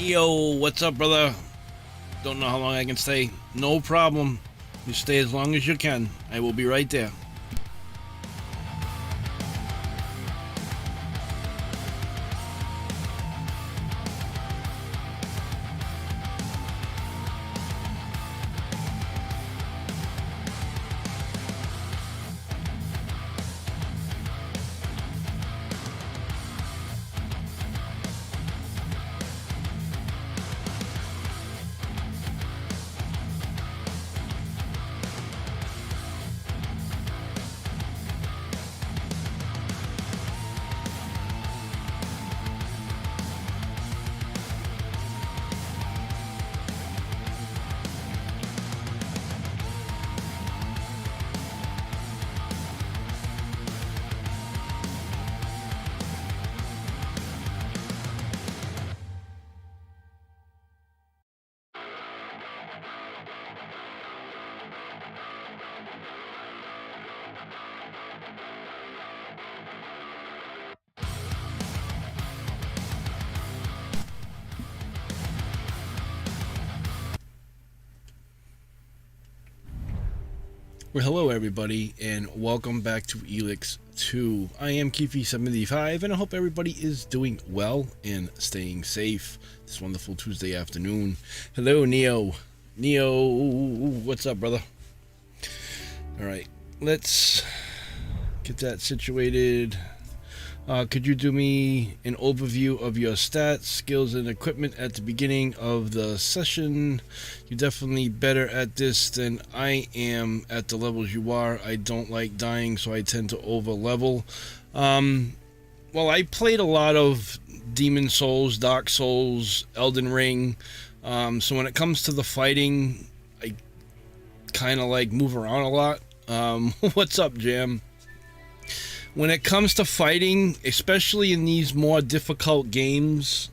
Yo, what's up, brother? Don't know how long I can stay. No problem. You stay as long as you can. I will be right there. Well, hello everybody, and welcome back to ELEX II. I am Keefy75, and I hope everybody is doing well and staying safe this wonderful Tuesday afternoon. Hello, Neo. Neo, what's up, brother? Alright, let's get that situated. Could you do me an overview of your stats, skills, and equipment at the beginning of the session? You're definitely better at this than I am at the levels you are. I don't like dying, so I tend to over-level. Well, I played a lot of Demon Souls, Dark Souls, Elden Ring. So when it comes to the fighting, I kind of like move around a lot. What's up, Jam? When it comes to fighting, especially in these more difficult games,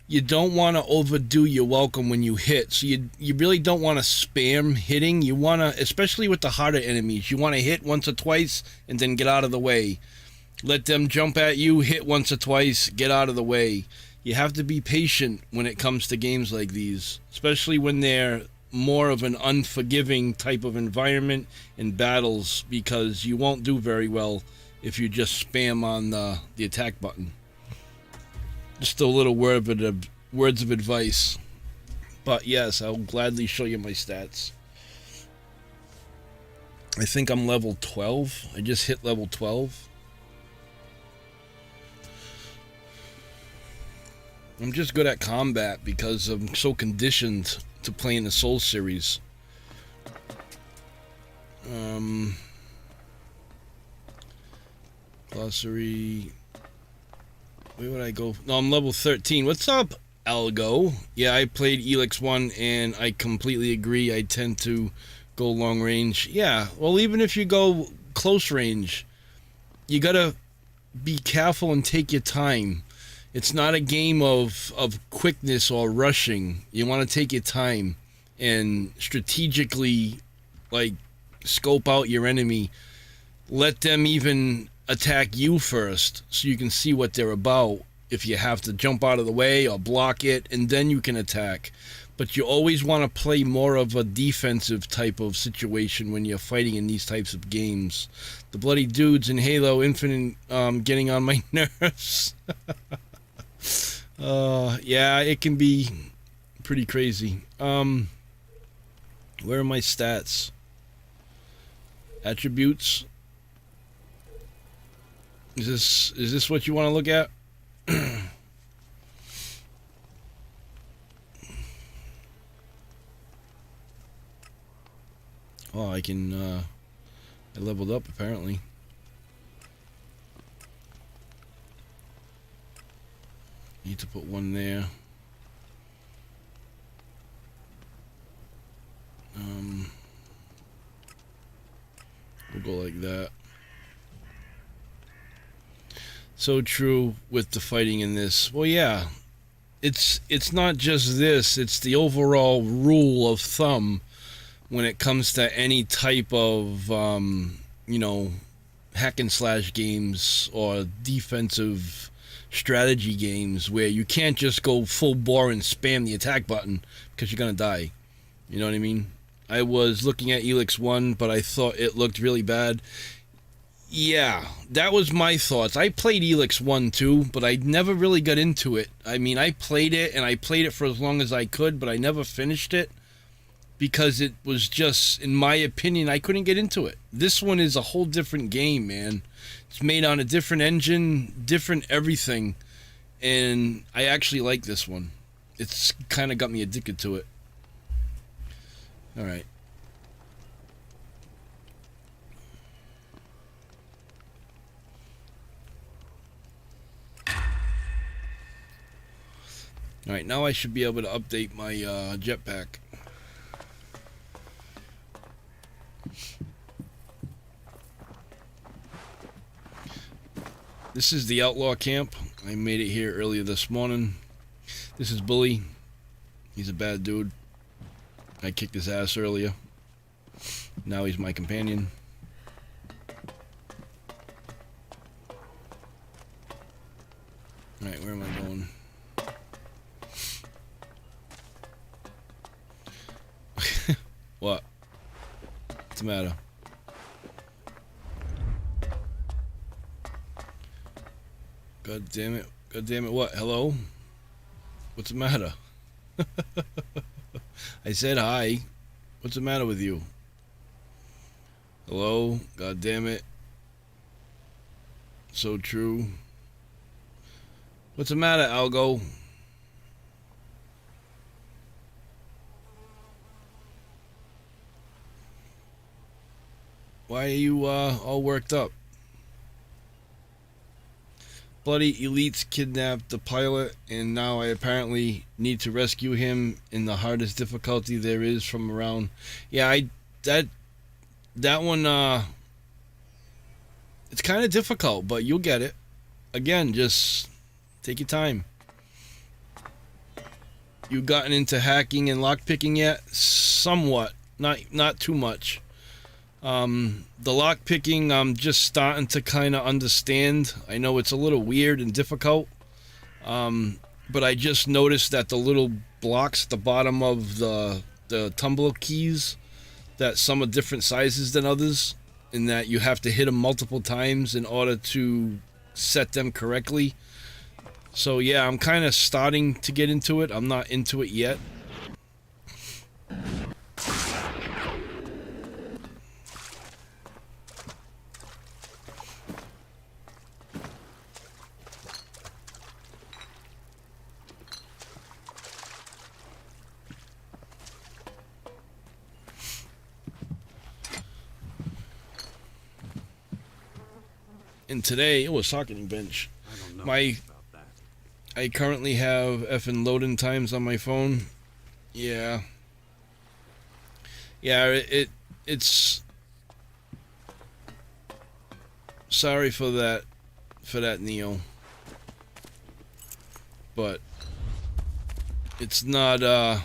you don't want to overdo your welcome when you hit. So you really don't want to spam hitting. You want to, especially with the harder enemies, you want to hit once or twice and then get out of the way. Let them jump at you, hit once or twice, get out of the way. You have to be patient when it comes to games like these, especially when they're more of an unforgiving type of environment and battles, because you won't do very well if you just spam on the attack button. Just a little words of advice. But yes, I'll gladly show you my stats. I think I'm level 12. I just hit level 12. I'm just good at combat because I'm so conditioned to playing the Souls series. Glossary. Where would I go? No, I'm level 13. What's up, Algo? Yeah, I played ELEX 1 and I completely agree. I tend to go long range. Yeah, well, even if you go close range, you gotta be careful and take your time. It's not a game of quickness or rushing. You want to take your time and strategically, like, scope out your enemy. Let them even attack you first so you can see what they're about, if you have to jump out of the way or block it, and then you can attack. But you always want to play more of a defensive type of situation when you're fighting in these types of games. The bloody dudes in Halo Infinite getting on my nerves. Yeah, it can be pretty crazy. Where are my stats? Attributes. Is this what you want to look at? Oh, I can, I leveled up apparently. Need to put one there. We'll go like that. So true with the fighting in this. Well, yeah, it's not just this, it's the overall rule of thumb when it comes to any type of you know, hack and slash games or defensive strategy games where you can't just go full bore and spam the attack button because you're gonna die. You know what I mean? I was looking at ELEX 1, but I thought it looked really bad. Yeah, that was my thoughts. I played ELEX 1 too, but I never really got into it. I mean, I played it, and I played it for as long as I could, but I never finished it because it was just, in my opinion, I couldn't get into it. This one is a whole different game, man. It's made on a different engine, different everything, and I actually like this one. It's kind of got me addicted to it. All right. Alright, now I should be able to update my jetpack. This is the Outlaw Camp. I made it here earlier this morning. This is Bully. He's a bad dude. I kicked his ass earlier. Now he's my companion. Alright, where am I going? What? What's the matter? God damn it. God damn it, what? Hello? What's the matter? I said hi. What's the matter with you? Hello? God damn it. So true. What's the matter, Algo? Why are you all worked up? Bloody elites kidnapped the pilot, and now I apparently need to rescue him in the hardest difficulty there is from around. Yeah, that one it's kind of difficult, but you'll get it. Again, just take your time. You gotten into hacking and lockpicking yet? Somewhat, not too much. The lockpicking, I'm just starting to kind of understand. I know it's a little weird and difficult, but I just noticed that the little blocks at the bottom of the tumbler keys, that some are different sizes than others, and that you have to hit them multiple times in order to set them correctly. So yeah, I'm kind of starting to get into it. I'm not into it yet. And today, it was socketing bench. I don't know about that. I currently have effing loading times on my phone. Yeah. Yeah, it's sorry for that Neo. But it's not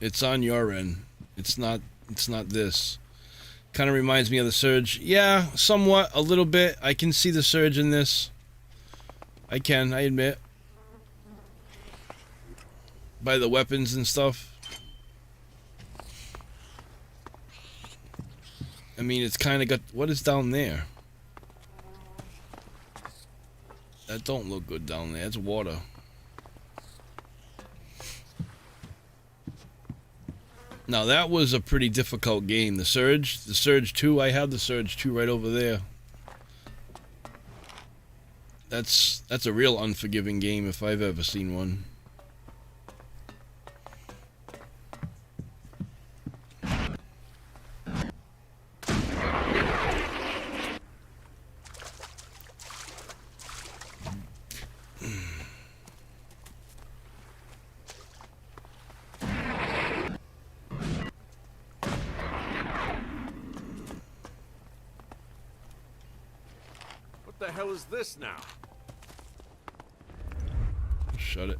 it's on your end. It's not this. Kind of reminds me of the Surge. Yeah, somewhat, a little bit. I can see the Surge in this. I admit. By the weapons and stuff. I mean, it's kind of got... What is down there? That don't look good down there. It's water. Now, that was a pretty difficult game. The Surge 2, I have the Surge 2 right over there. That's a real unforgiving game if I've ever seen one. What the hell is this now? Shut it.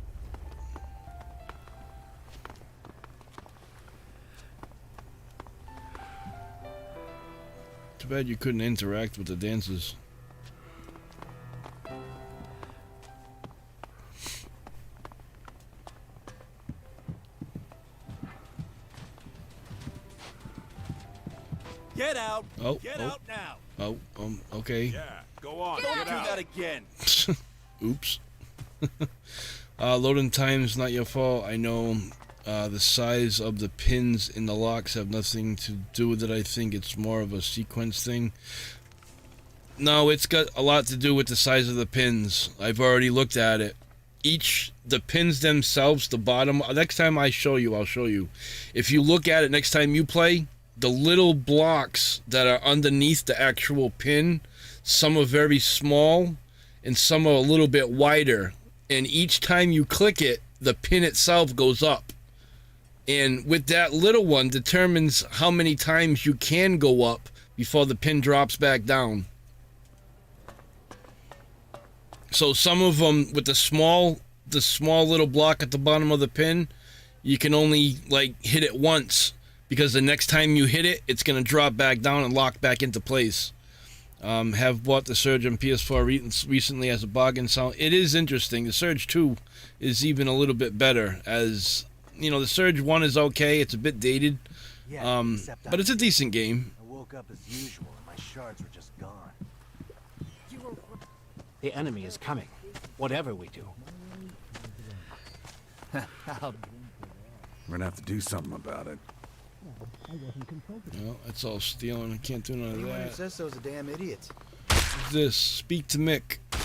Too bad you couldn't interact with the dancers. Get out! Oh, Get oh. out now! Okay. Yeah, go on. Don't Get do out. that again. Oops. Loading time's not your fault. I know the size of the pins in the locks have nothing to do with it. I think it's more of a sequence thing. No, it's got a lot to do with the size of the pins. I've already looked at it. The pins themselves, the bottom, next time I show you, I'll show you. If you look at it next time you play, the little blocks that are underneath the actual pin, some are very small and some are a little bit wider. And each time you click it, the pin itself goes up. And with that little one determines how many times you can go up before the pin drops back down. So some of them with the small little block at the bottom of the pin, you can only like hit it once because the next time you hit it, it's going to drop back down and lock back into place. Have bought the Surge on PS4 recently as a bargain sound. It is interesting. The Surge 2 is even a little bit better. As you know, the Surge 1 is okay. It's a bit dated, but it's a decent game. I woke up as usual and my shards were just gone. The enemy is coming, whatever we do. We're gonna have to do something about it. No, that's all stealing. I can't do none of Anyone who that. says so is a damn idiot. What's this? Speak to Mick. That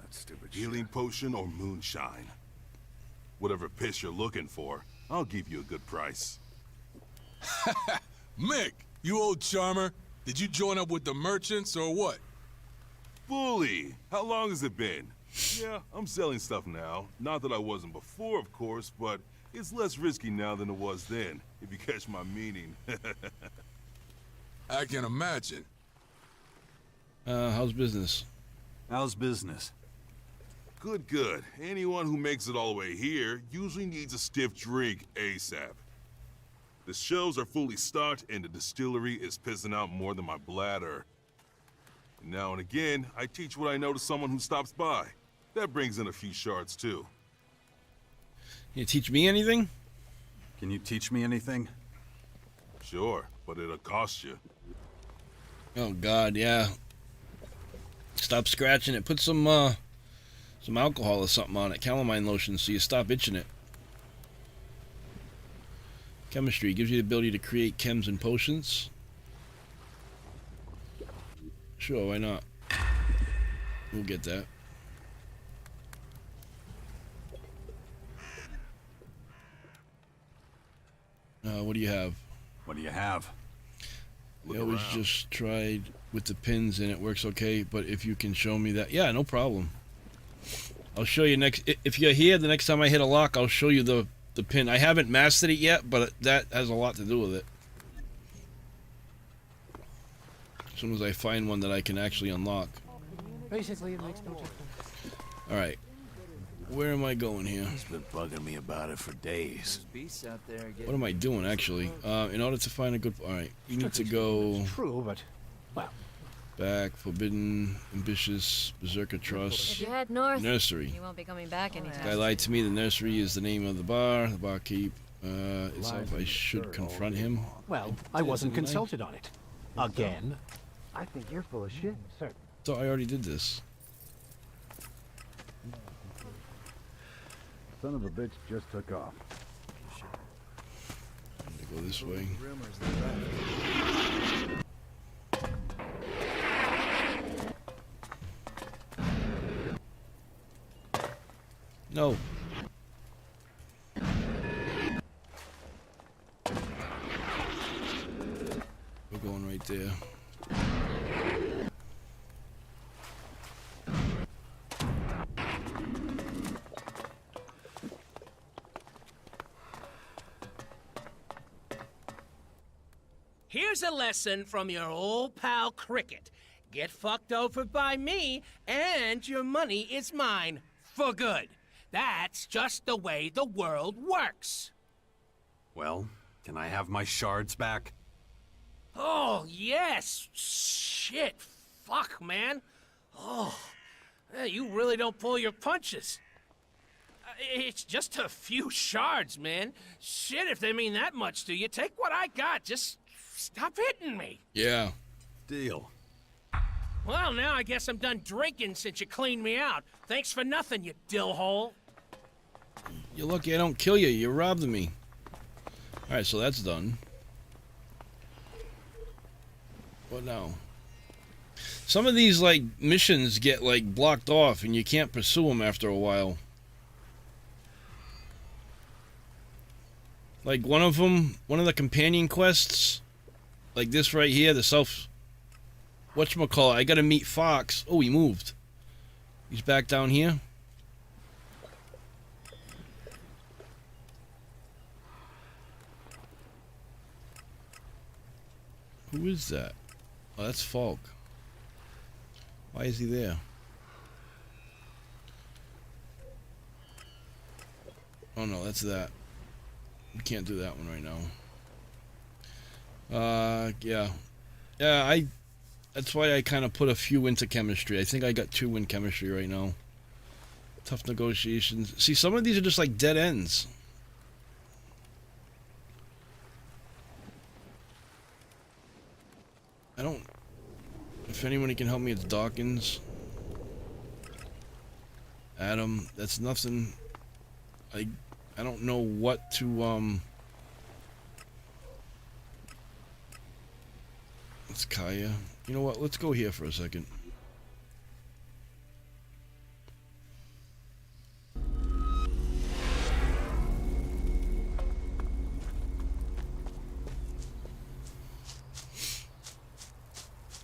stupid shit. Healing potion or moonshine. Whatever piss you're looking for, I'll give you a good price. Mick, you old charmer. Did you join up with the merchants or what? Bully, how long has it been? Yeah, I'm selling stuff now. Not that I wasn't before, of course, but it's less risky now than it was then, if you catch my meaning. I can imagine. How's business? How's business? Good, good. Anyone who makes it all the way here usually needs a stiff drink ASAP. The shelves are fully stocked and the distillery is pissing out more than my bladder. Now and again, I teach what I know to someone who stops by. That brings in a few shards, too. Can you teach me anything? Can you teach me anything? Sure, but it'll cost you. Oh God, yeah. Stop scratching it. Put some alcohol or something on it. Calamine lotion, so you stop itching it. Chemistry gives you the ability to create chems and potions. Sure, why not? We'll get that. What do you have? What do you have? I always just tried with the pins and it works okay, but if you can show me that, yeah, no problem. I'll show you next. If you're here, the next time I hit a lock, I'll show you the pin. I haven't mastered it yet, but that has a lot to do with it. As soon as I find one that I can actually unlock. Basically, it makes no difference. Alright. Where am I going here? He's been bugging me about it for days. Beasts out there What am I doing, actually? In order to find a good... Alright, we need to go True, but, well, back. Forbidden, ambitious, berserker If trust, you head north, nursery. you won't be coming back anytime. Guy lied to me. The nursery is the name of the bar. The barkeep. Itself, I should confront him. well, I wasn't consulted on it. Again? I think you're full of shit. Sir, So I already did this. Son of a bitch just took off. I'm gonna go this way. Rumors that No. We're going right there. Here's a lesson from your old pal Cricket. Get fucked over by me, and your money is mine. For good. That's just the way the world works. Well, can I have my shards back? Oh, yes. Shit. Fuck, man. Oh, you really don't pull your punches. It's just a few shards, man. Shit, if they mean that much to you, take what I got. Just Stop hitting me. Yeah. Deal. Well, now I guess I'm done drinking since you cleaned me out. Thanks for nothing, you dillhole. You're lucky I don't kill you. You robbed me. Alright, so that's done. What now? Some of these, like, missions get, like, blocked off and you can't pursue them after a while. Like, one of the companion quests, like this right here, the whatchamacallit, I gotta meet Fox. Oh, he moved. He's back down here. Who is that? Oh, that's Falk. Why is he there? Oh no, that's that. We can't do that one right now. Yeah. Yeah, that's why I kind of put a few into chemistry. I think I got 2 in chemistry right now. Tough negotiations. See, some of these are just like dead ends. I don't... If anyone can help me, it's Dawkins. Adam, that's nothing... I don't know what to, It's Kaya. You know what? Let's go here for a second.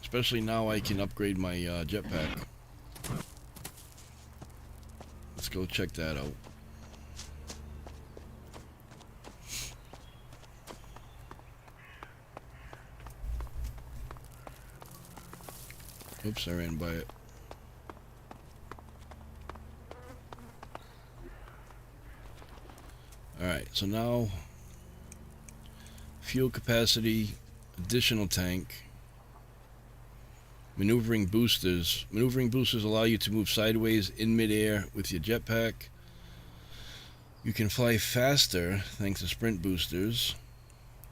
Especially now I can upgrade my jetpack. Let's go check that out. Oops, I ran by it. Alright, so now fuel capacity, additional tank, maneuvering boosters. Maneuvering boosters allow you to move sideways in midair with your jetpack. You can fly faster thanks to sprint boosters.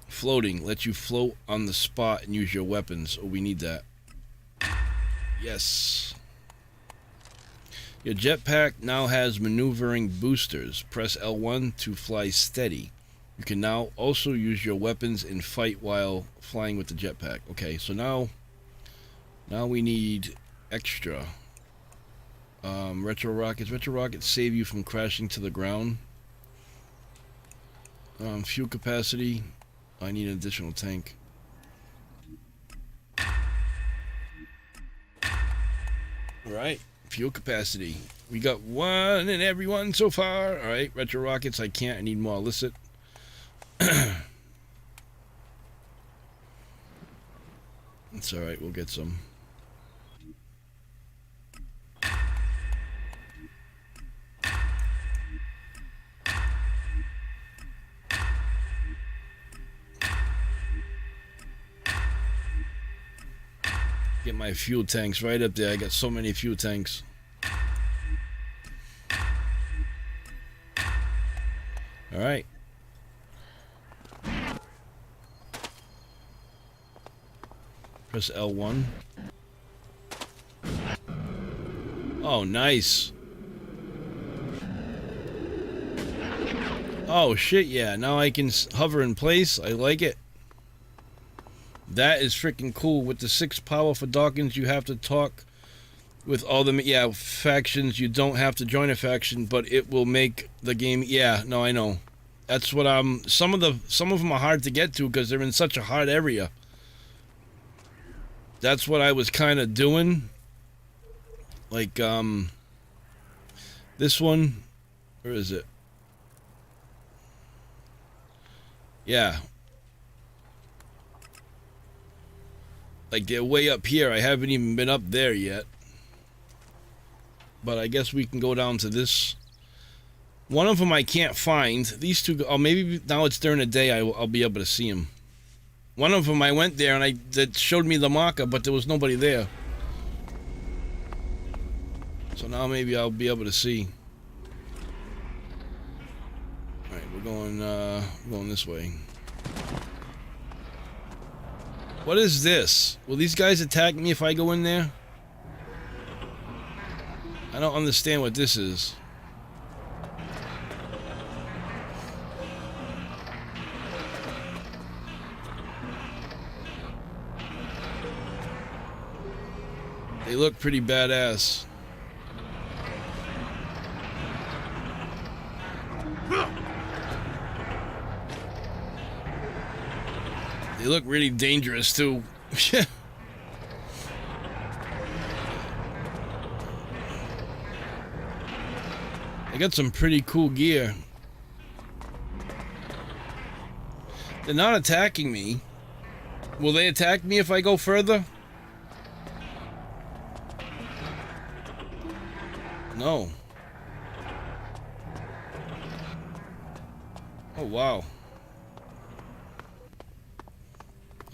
Floating lets you float on the spot and use your weapons. Oh, we need that. Yes. Your jetpack now has maneuvering boosters. Press L1 to fly steady. You can now also use your weapons and fight while flying with the jetpack. Okay, so now we need extra. Retro rockets. Retro rockets save you from crashing to the ground. Fuel capacity. I need an additional tank. Alright, fuel capacity. We got 1 in every one so far. Alright, retro rockets, I can't. I need more illicit. It's alright, we'll get some. Get my fuel tanks right up there. I got so many fuel tanks. Alright. Press L1. Oh, nice. Oh, shit, yeah. Now I can hover in place. I like it. That is freaking cool. With the 6 power for Dawkins, you have to talk with all the factions. You don't have to join a faction, but it will make the game. Yeah, no, I know. That's what I'm. Some of them are hard to get to because they're in such a hard area. That's what I was kind of doing. Like this one. Where is it? Yeah. Like, they're way up here. I haven't even been up there yet. But I guess we can go down to this. One of them I can't find. These two... Oh, maybe now it's during the day I'll be able to see them. One of them I went there and that showed me the marker, but there was nobody there. So now maybe I'll be able to see. Alright, we're going this way. What is this? Will these guys attack me if I go in there? I don't understand what this is. They look pretty badass. They look really dangerous too. They got some pretty cool gear. They're not attacking me. Will they attack me if I go further? No. Oh, wow.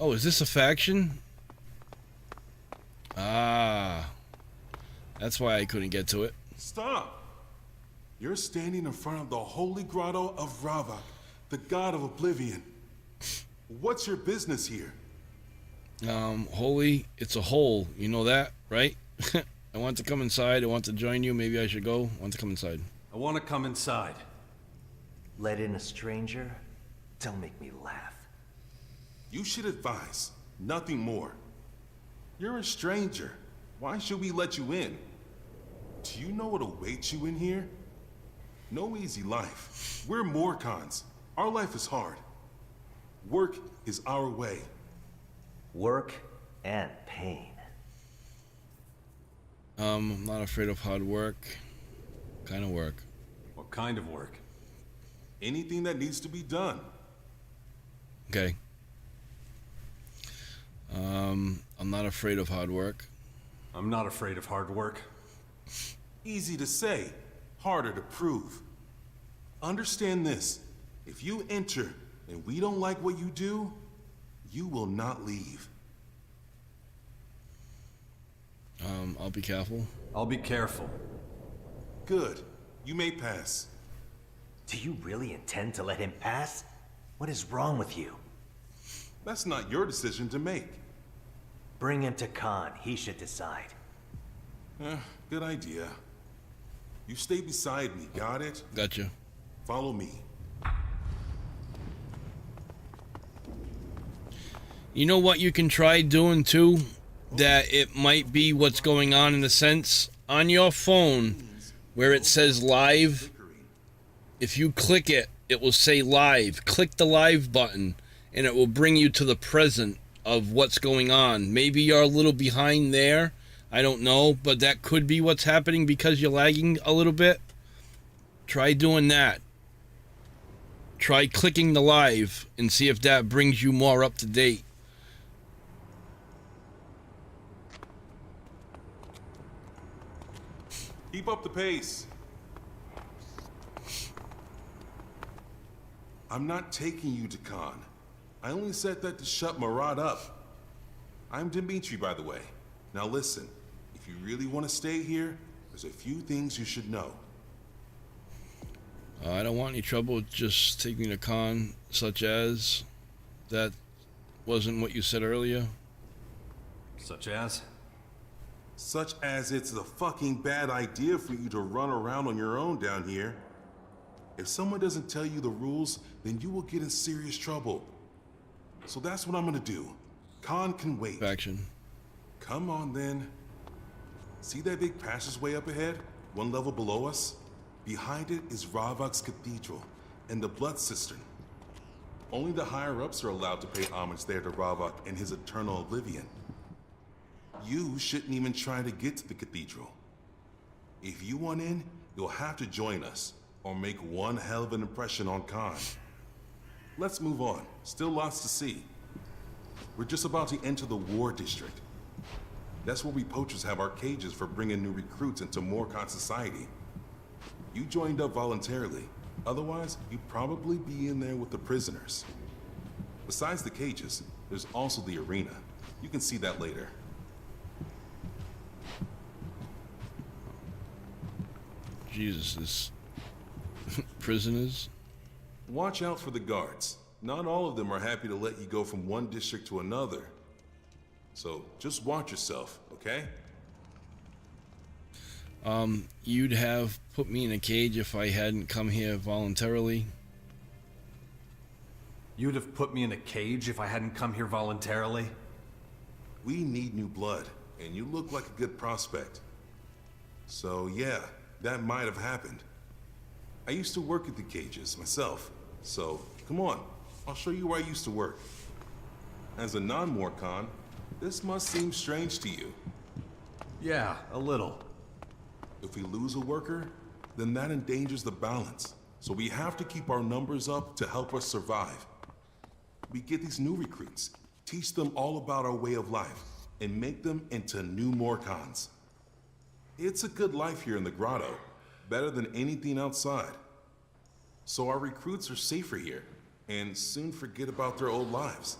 Oh, is this a faction? Ah. That's why I couldn't get to it. Stop! You're standing in front of the holy grotto of Ravage, the god of oblivion. What's your business here? Holy, it's a hole. You know that, right? I want to come inside. I want to join you. Maybe I should go. I want to come inside. I want to come inside. Let in a stranger? Don't make me laugh. You should advise, nothing more. You're a stranger. Why should we let you in? Do you know what awaits you in here? No easy life. We're Morcons. Our life is hard. Work is our way. Work and pain. I'm not afraid of hard work. Kind of work. What kind of work? Anything that needs to be done. Okay. I'm not afraid of hard work. I'm not afraid of hard work. Easy to say, harder to prove. Understand this. If you enter and we don't like what you do, you will not leave. I'll be careful. I'll be careful. Good. You may pass. Do you really intend to let him pass? What is wrong with you? That's not your decision to make. Bring him to Khan. He should decide. Good idea. You stay beside me, got it? Gotcha. Follow me. You know what you can try doing too? That it might be what's going on in the sense on your phone where it says live. If you click it, it will say live. Click the live button and it will bring you to the present of what's going on. Maybe you're a little behind there. I don't know, but that could be what's happening because you're lagging a little bit. Try doing that. Try clicking the live and see if that brings you more up to date. Keep up the pace. I'm not taking you to Khan. I only said that to shut Marat up. I'm Dimitri, by the way. Now listen, if you really want to stay here, there's a few things you should know. I don't want any trouble. Just take me to Khan, such as... That wasn't what you said earlier. Such as? Such as it's a fucking bad idea for you to run around on your own down here. If someone doesn't tell you the rules, then you will get in serious trouble. So that's what I'm gonna do. Khan can wait. Faction. Come on then. See that big passageway up ahead? One level below us? Behind it is Ravage Cathedral and the Blood Cistern. Only the higher-ups are allowed to pay homage there to Ravage and his eternal oblivion. You shouldn't even try to get to the cathedral. If you want in, you'll have to join us, or make one hell of an impression on Khan. Let's move on. Still lots to see. We're just about to enter the War District. That's where we poachers have our cages for bringing new recruits into Morcon society. You joined up voluntarily. Otherwise, you'd probably be in there with the prisoners. Besides the cages, there's also the arena. You can see that later. Jesus, this... prisoners? Watch out for the guards. Not all of them are happy to let you go from one district to another. So just watch yourself, okay? You'd have put me in a cage if I hadn't come here voluntarily. You'd have put me in a cage if I hadn't come here voluntarily? We need new blood, and you look like a good prospect. So yeah, that might have happened. I used to work at the cages myself, so come on, I'll show you where I used to work. As a non-Morcon, this must seem strange to you. Yeah, a little. If we lose a worker, then that endangers the balance. So we have to keep our numbers up to help us survive. We get these new recruits, teach them all about our way of life, and make them into new Morcons. It's a good life here in the grotto, better than anything outside. So our recruits are safer here, and soon forget about their old lives.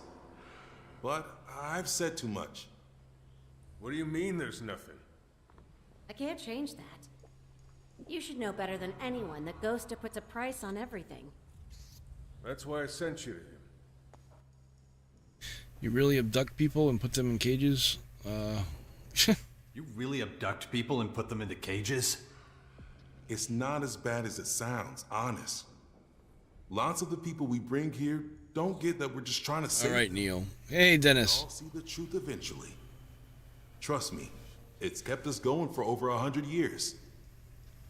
But I've said too much. What do you mean there's nothing? I can't change that. You should know better than anyone that Ghosta puts a price on everything. That's why I sent you to him. You really abduct people and put them in cages? You really abduct people and put them into cages? It's not as bad as it sounds, honest. Lots of the people we bring here don't get that we're just trying to save. All right, Neil. Hey, Dennis. I'll see the truth eventually. Trust me, it's kept us going for over 100 years.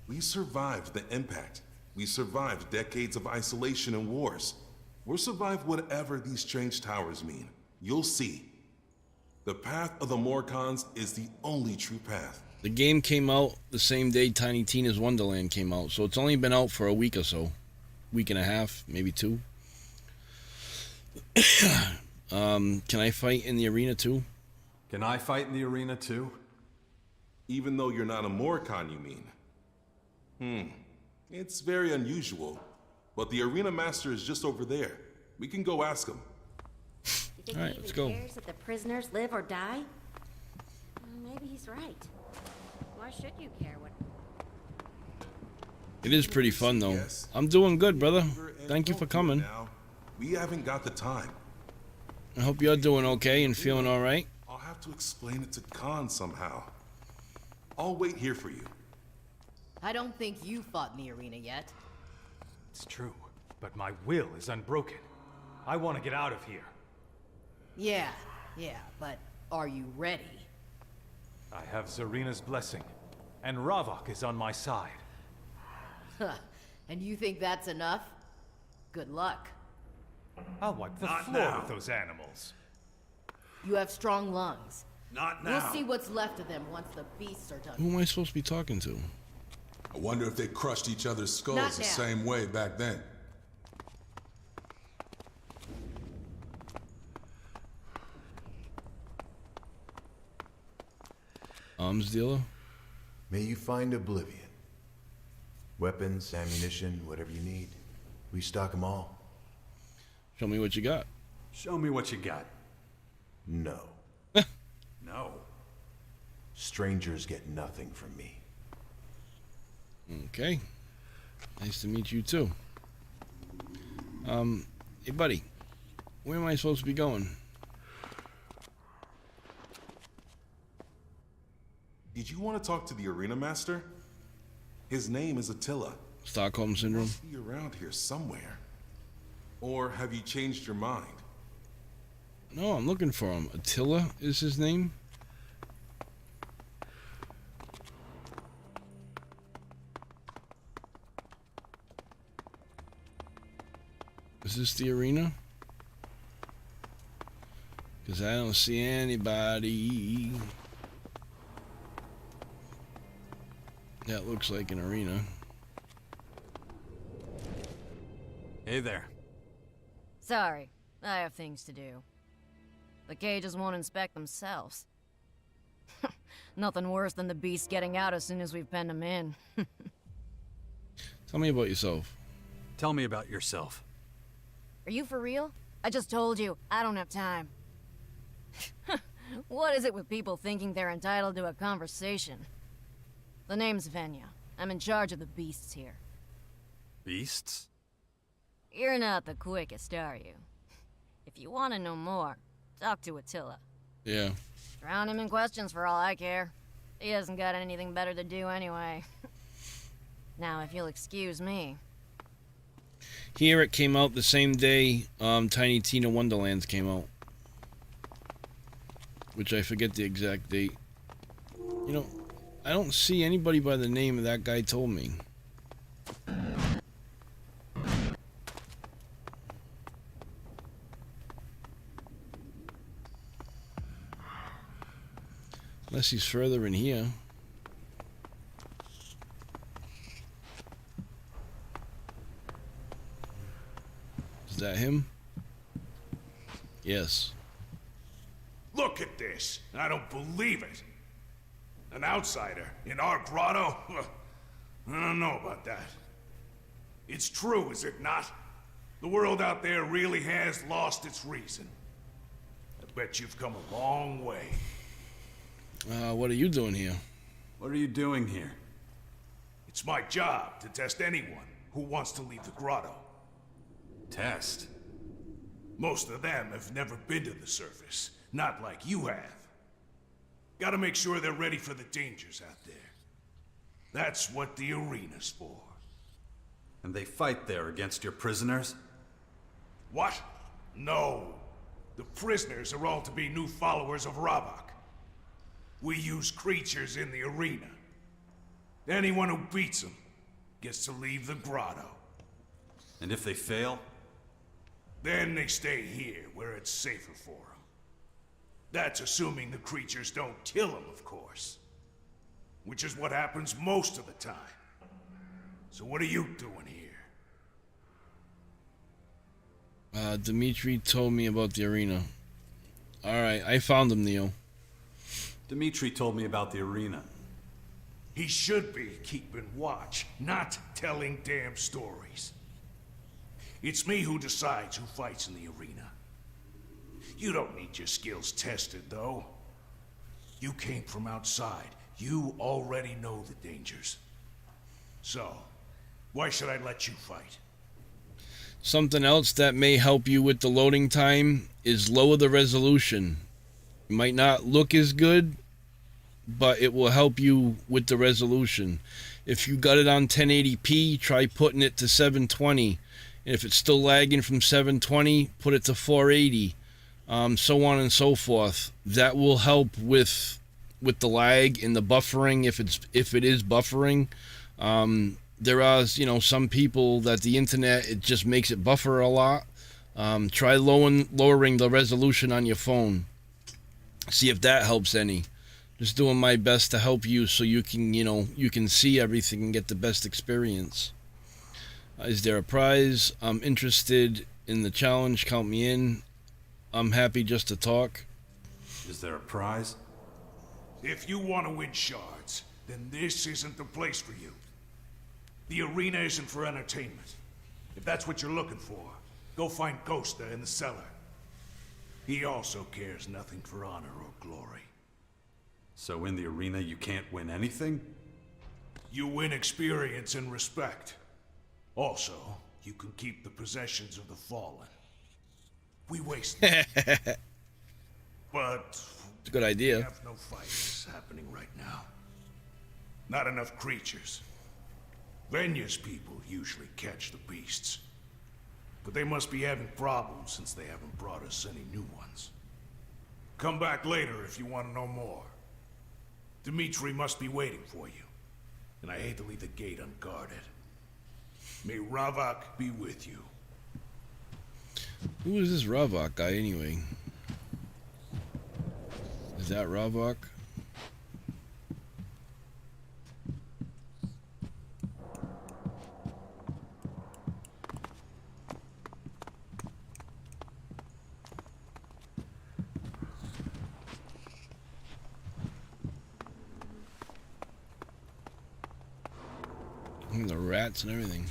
We survived the impact. We survived decades of isolation and wars. We'll survive whatever these strange towers mean. You'll see. The path of the Morcons is the only true path. The game came out the same day Tiny Tina's Wonderland came out, so it's only been out for a week or so. Week and a half, maybe two. Can I fight in the arena too? Can I fight in the arena too? Even though you're not a Morcon, you mean? It's very unusual. But the arena master is just over there. We can go ask him. You think All right, he let's even go. cares if the prisoners live or die? Maybe he's right. Why should you care what... It is pretty fun though. Yes. I'm doing good, brother. And Thank you for don't do it coming. now. We haven't got the time. I hope you're doing okay and feeling all right. I'll have to explain it to Khan somehow. I'll wait here for you. I don't think you fought in the arena yet. It's true, but my will is unbroken. I want to get out of here. Yeah, but are you ready? I have Zarina's blessing, and Ravok is on my side. And you think that's enough? Good luck. I'll wipe the Not floor now. with those animals. You have strong lungs. Not now. We'll see what's left of them once the beasts are done. Who am I supposed to be talking to? I wonder if they crushed each other's skulls Not the now. same way back then. Arms dealer? May you find oblivion. Weapons, ammunition, whatever you need. We stock them all. Show me what you got. Show me what you got. No. No. Strangers get nothing from me. Okay. Nice to meet you too. Hey buddy, where am I supposed to be going? Did you want to talk to the arena master? His name is Attila. Stockholm Syndrome? Must be around here somewhere. Or have you changed your mind? No, I'm looking for him. Attila is his name? Is this the arena? Because I don't see anybody. That looks like an arena. Hey there. Sorry, I have things to do. The cages won't inspect themselves. Nothing worse than the beasts getting out as soon as we've penned them in. Tell me about yourself. Tell me about yourself. Are you for real? I just told you, I don't have time. What is it with people thinking they're entitled to a conversation? The name's Venya. I'm in charge of the beasts here. Beasts? You're not the quickest, are you? If you want to know more, talk to Attila. Yeah. Drown him in questions for all I care. He hasn't got anything better to do anyway. Now, if you'll excuse me. Here it came out the same day Tiny Tina Wonderlands came out. Which I forget the exact date. You know, I don't see anybody by the name of that guy told me. Unless he's further in here. Is that him? Yes. Look at this. I don't believe it. An outsider in our grotto? I don't know about that. It's true, is it not? The world out there really has lost its reason. I bet you've come a long way. What are you doing here? What are you doing here? It's my job to test anyone who wants to leave the grotto. Test? Most of them have never been to the surface, not like you have. Gotta make sure they're ready for the dangers out there. That's what the arena's for. And they fight there against your prisoners? What? No. The prisoners are all to be new followers of Ravage. We use creatures in the arena. Anyone who beats them gets to leave the grotto. And if they fail? Then they stay here, where it's safer for them. That's assuming the creatures don't kill them, of course. Which is what happens most of the time. So what are you doing here? Dimitri told me about the arena. Alright, I found him, Neo. Dimitri told me about the arena. He should be keeping watch, not telling damn stories. It's me who decides who fights in the arena. You don't need your skills tested, though. You came from outside. You already know the dangers. So, why should I let you fight? Something else that may help you with the loading time is lower the resolution. It might not look as good, but it will help you with the resolution. If you got it on 1080p, try putting it to 720. And if it's still lagging from 720, put it to 480. So on and so forth. That will help with the lag and the buffering if it is buffering. There are, some people that the internet, it just makes it buffer a lot. Try lowering the resolution on your phone. See if that helps any. Just doing my best to help you so you can, you can see everything and get the best experience. Is there a prize? I'm interested in the challenge. Count me in. I'm happy just to talk. Is there a prize? If you want to win shards, then this isn't the place for you. The arena isn't for entertainment. If that's what you're looking for, go find Ghosta in the cellar. He also cares nothing for honor or glory. So in the arena you can't win anything? You win experience and respect. Also, you can keep the possessions of the fallen. We waste them. But it's a good idea. We have no fights happening right now. Not enough creatures. Venya's people usually catch the beasts. But they must be having problems since they haven't brought us any new ones. Come back later if you want to know more. Dimitri must be waiting for you. And I hate to leave the gate unguarded. May Ravage be with you. Who is this Ravage guy anyway? Is that Ravage? The rats and everything.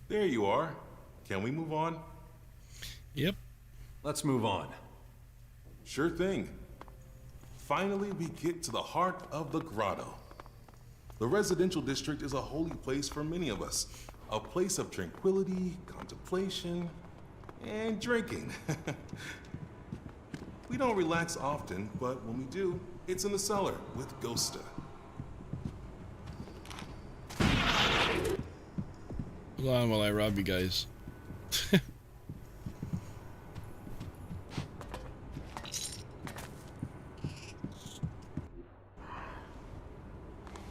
There you are. Can we move on? Yep. Let's move on. Sure thing. Finally, we get to the heart of the grotto. The residential district is a holy place for many of us. A place of tranquility, contemplation. and drinking. We don't relax often, but when we do, it's in the cellar with Ghosta. Hold on while I rob you guys.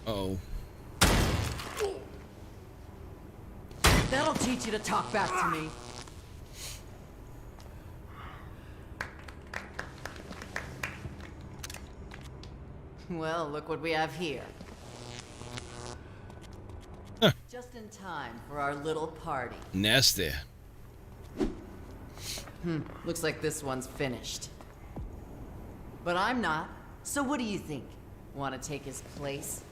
Uh-oh. That'll teach you to talk back to me. Well, look what we have here. Just in time for our little party. Nasty. Looks like this one's finished. But I'm not. So what do you think? Want to take his place?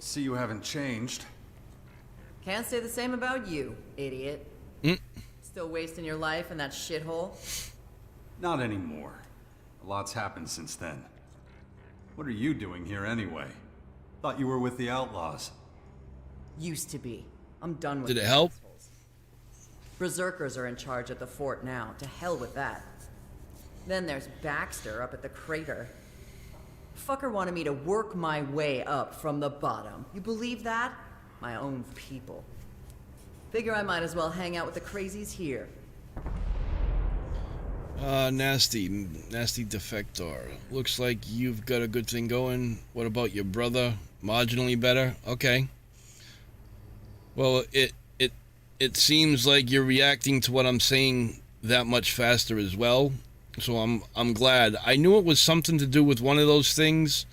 See, you haven't changed. Can't say the same about you, idiot. Still wasting your life in that shithole? Not anymore. A lot's happened since then. What are you doing here anyway? Thought you were with the Outlaws. Used to be. I'm done with Did it these help? assholes. Berserkers are in charge at the fort now. To hell with that. Then there's Baxter up at the crater. Fucker wanted me to work my way up from the bottom. You believe that? My own people. Figure I might as well hang out with the crazies here. Nasty defector. Looks like you've got a good thing going. What about your brother? Marginally better? Okay. Well, it seems like you're reacting to what I'm saying that much faster as well. So I'm glad. I knew it was something to do with one of those things.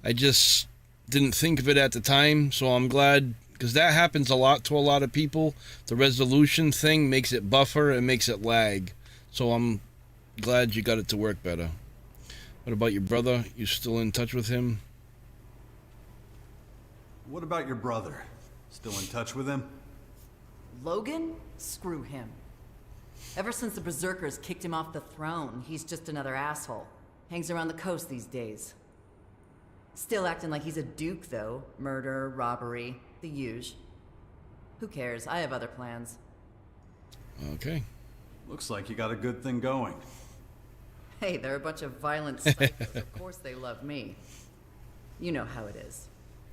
I just didn't think of it at the time. So I'm glad, because that happens a lot to a lot of people. The resolution thing makes it buffer and makes it lag. So I'm glad you got it to work better. What about your brother? You still in touch with him? What about your brother? Still in touch with him? Logan? Screw him. Ever since the Berserkers kicked him off the throne, he's just another asshole. Hangs around the coast these days. Still acting like he's a duke, though. Murder, robbery, the huge. Who cares? I have other plans. Okay. Looks like you got a good thing going. Hey, they're a bunch of violent psychos. Of course they love me. You know how it is.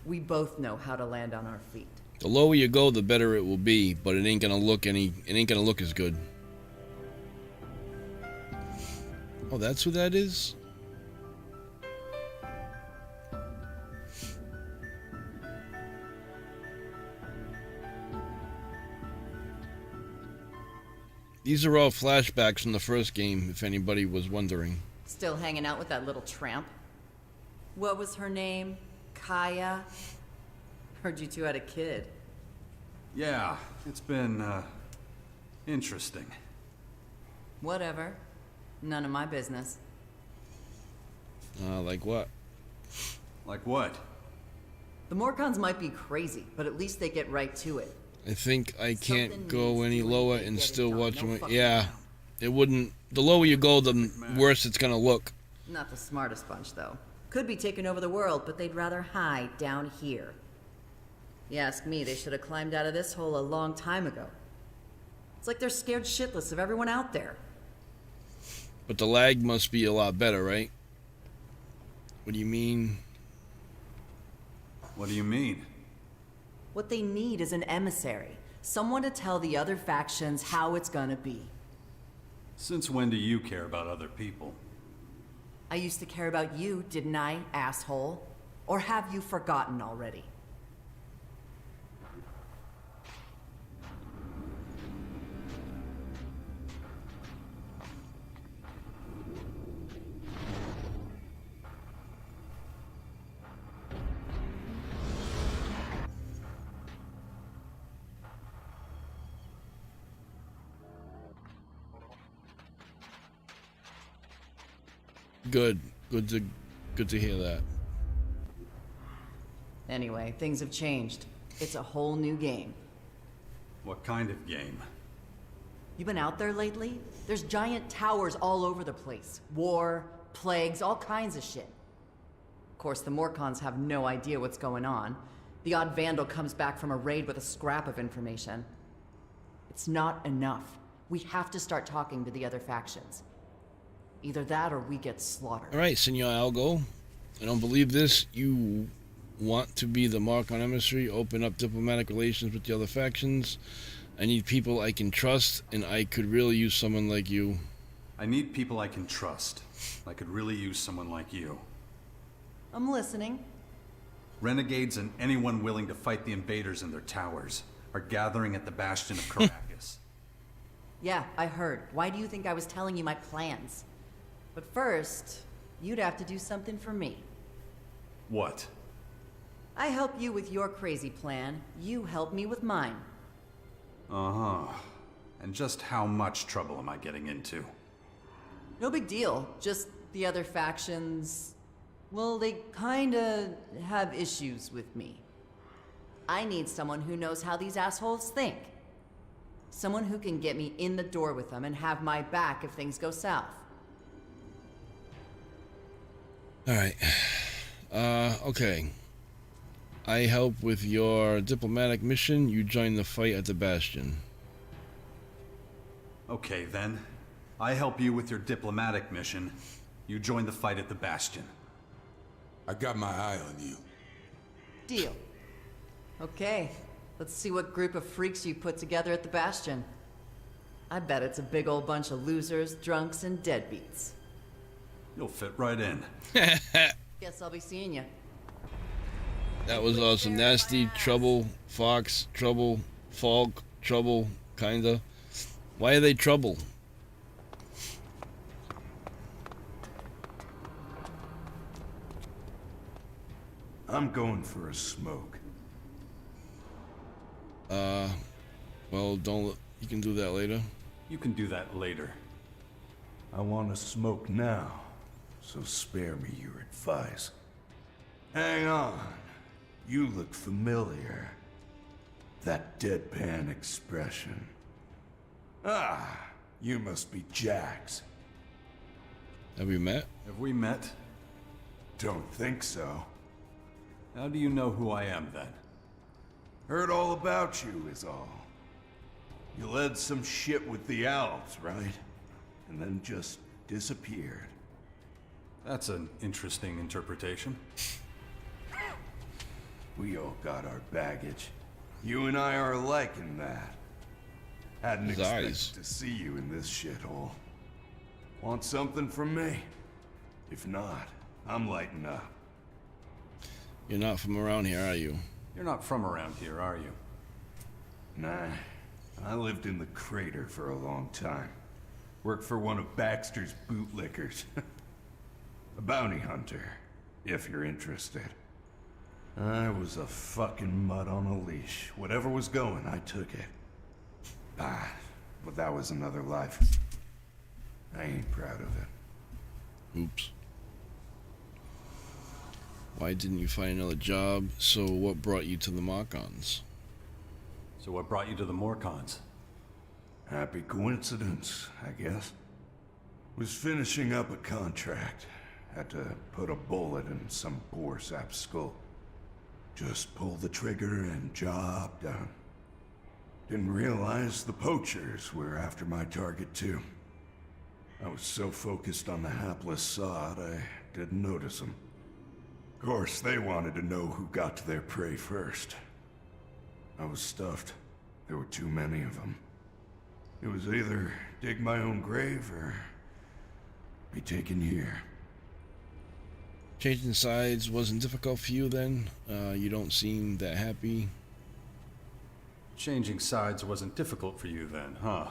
We both know how to land on our feet. The lower you go, the better it will be, but it ain't gonna look as good. Oh, that's who that is? These are all flashbacks from the first game, if anybody was wondering. Still hanging out with that little tramp? What was her name? Kaya? Heard you two had a kid. Yeah, it's been, interesting. Whatever. None of my business. Like what? Like what? The Morcons might be crazy, but at least they get right to it. I think I can't go any lower and still watch them. Yeah, it wouldn't. The lower you go, the worse it's gonna look. Not the smartest bunch, though. Could be taking over the world, but they'd rather hide down here. You ask me, they should have climbed out of this hole a long time ago. It's like they're scared shitless of everyone out there. But the lag must be a lot better, right? What do you mean? What do you mean? What they need is an emissary. Someone to tell the other factions how it's gonna be. Since when do you care about other people? I used to care about you, didn't I, asshole? Or have you forgotten already? Good to hear that. Anyway, things have changed. It's a whole new game. What kind of game? You been out there lately? There's giant towers all over the place. War, plagues, all kinds of shit. Of course, the Morcons have no idea what's going on. The odd vandal comes back from a raid with a scrap of information. It's not enough. We have to start talking to the other factions. Either that or we get slaughtered. Alright, Senor Algo. I don't believe this. You want to be the Mark on emissary, open up diplomatic relations with the other factions. I need people I can trust, and I could really use someone like you. I need people I can trust. I could really use someone like you. I'm listening. Renegades and anyone willing to fight the invaders in their towers are gathering at the Bastion of Caracas. Yeah, I heard. Why do you think I was telling you my plans? But first, you'd have to do something for me. What? I help you with your crazy plan. You help me with mine. Uh-huh. And just how much trouble am I getting into? No big deal. Just the other factions... well, they kinda have issues with me. I need someone who knows how these assholes think. Someone who can get me in the door with them and have my back if things go south. Alright. Okay. I help with your diplomatic mission. You join the fight at the Bastion. Okay, then. I help you with your diplomatic mission. You join the fight at the Bastion. I got my eye on you. Deal. Okay, let's see what group of freaks you put together at the Bastion. I bet it's a big old bunch of losers, drunks, and deadbeats. You'll fit right in. Guess I'll be seeing you. That was awesome. Nasty, Trouble, Fox, Trouble, Falk, Trouble, kinda. Why are they Trouble? I'm going for a smoke. Well, don't... You can do that later. You can do that later. I want to smoke now, so spare me your advice. Hang on. You look familiar. That deadpan expression. Ah, you must be Jax. Have we met? Have we met? Don't think so. How do you know who I am, then? Heard all about you, is all. You led some shit with the elves, right? And then just disappeared. That's an interesting interpretation. We all got our baggage. You and I are alike in that. Hadn't His expected eyes. to see you in this shithole. Want something from me? If not, I'm lighting up. You're not from around here, are you? You're not from around here, are you? Nah. I lived in the crater for a long time. Worked for one of Baxter's bootlickers. A bounty hunter, if you're interested. I was a fucking mutt on a leash. Whatever was going, I took it. Ah, but that was another life. I ain't proud of it. Oops. Why didn't you find another job? So what brought you to the Markons? So what brought you to the Morcons? Happy coincidence, I guess. Was finishing up a contract. Had to put a bullet in some poor sap's skull. Just pull the trigger and job done. Didn't realize the poachers were after my target too. I was so focused on the hapless sod, I didn't notice them. Of course, they wanted to know who got to their prey first. I was stuffed. There were too many of them. It was either dig my own grave or be taken here. Changing sides wasn't difficult for you then? You don't seem that happy. Changing sides wasn't difficult for you then, huh?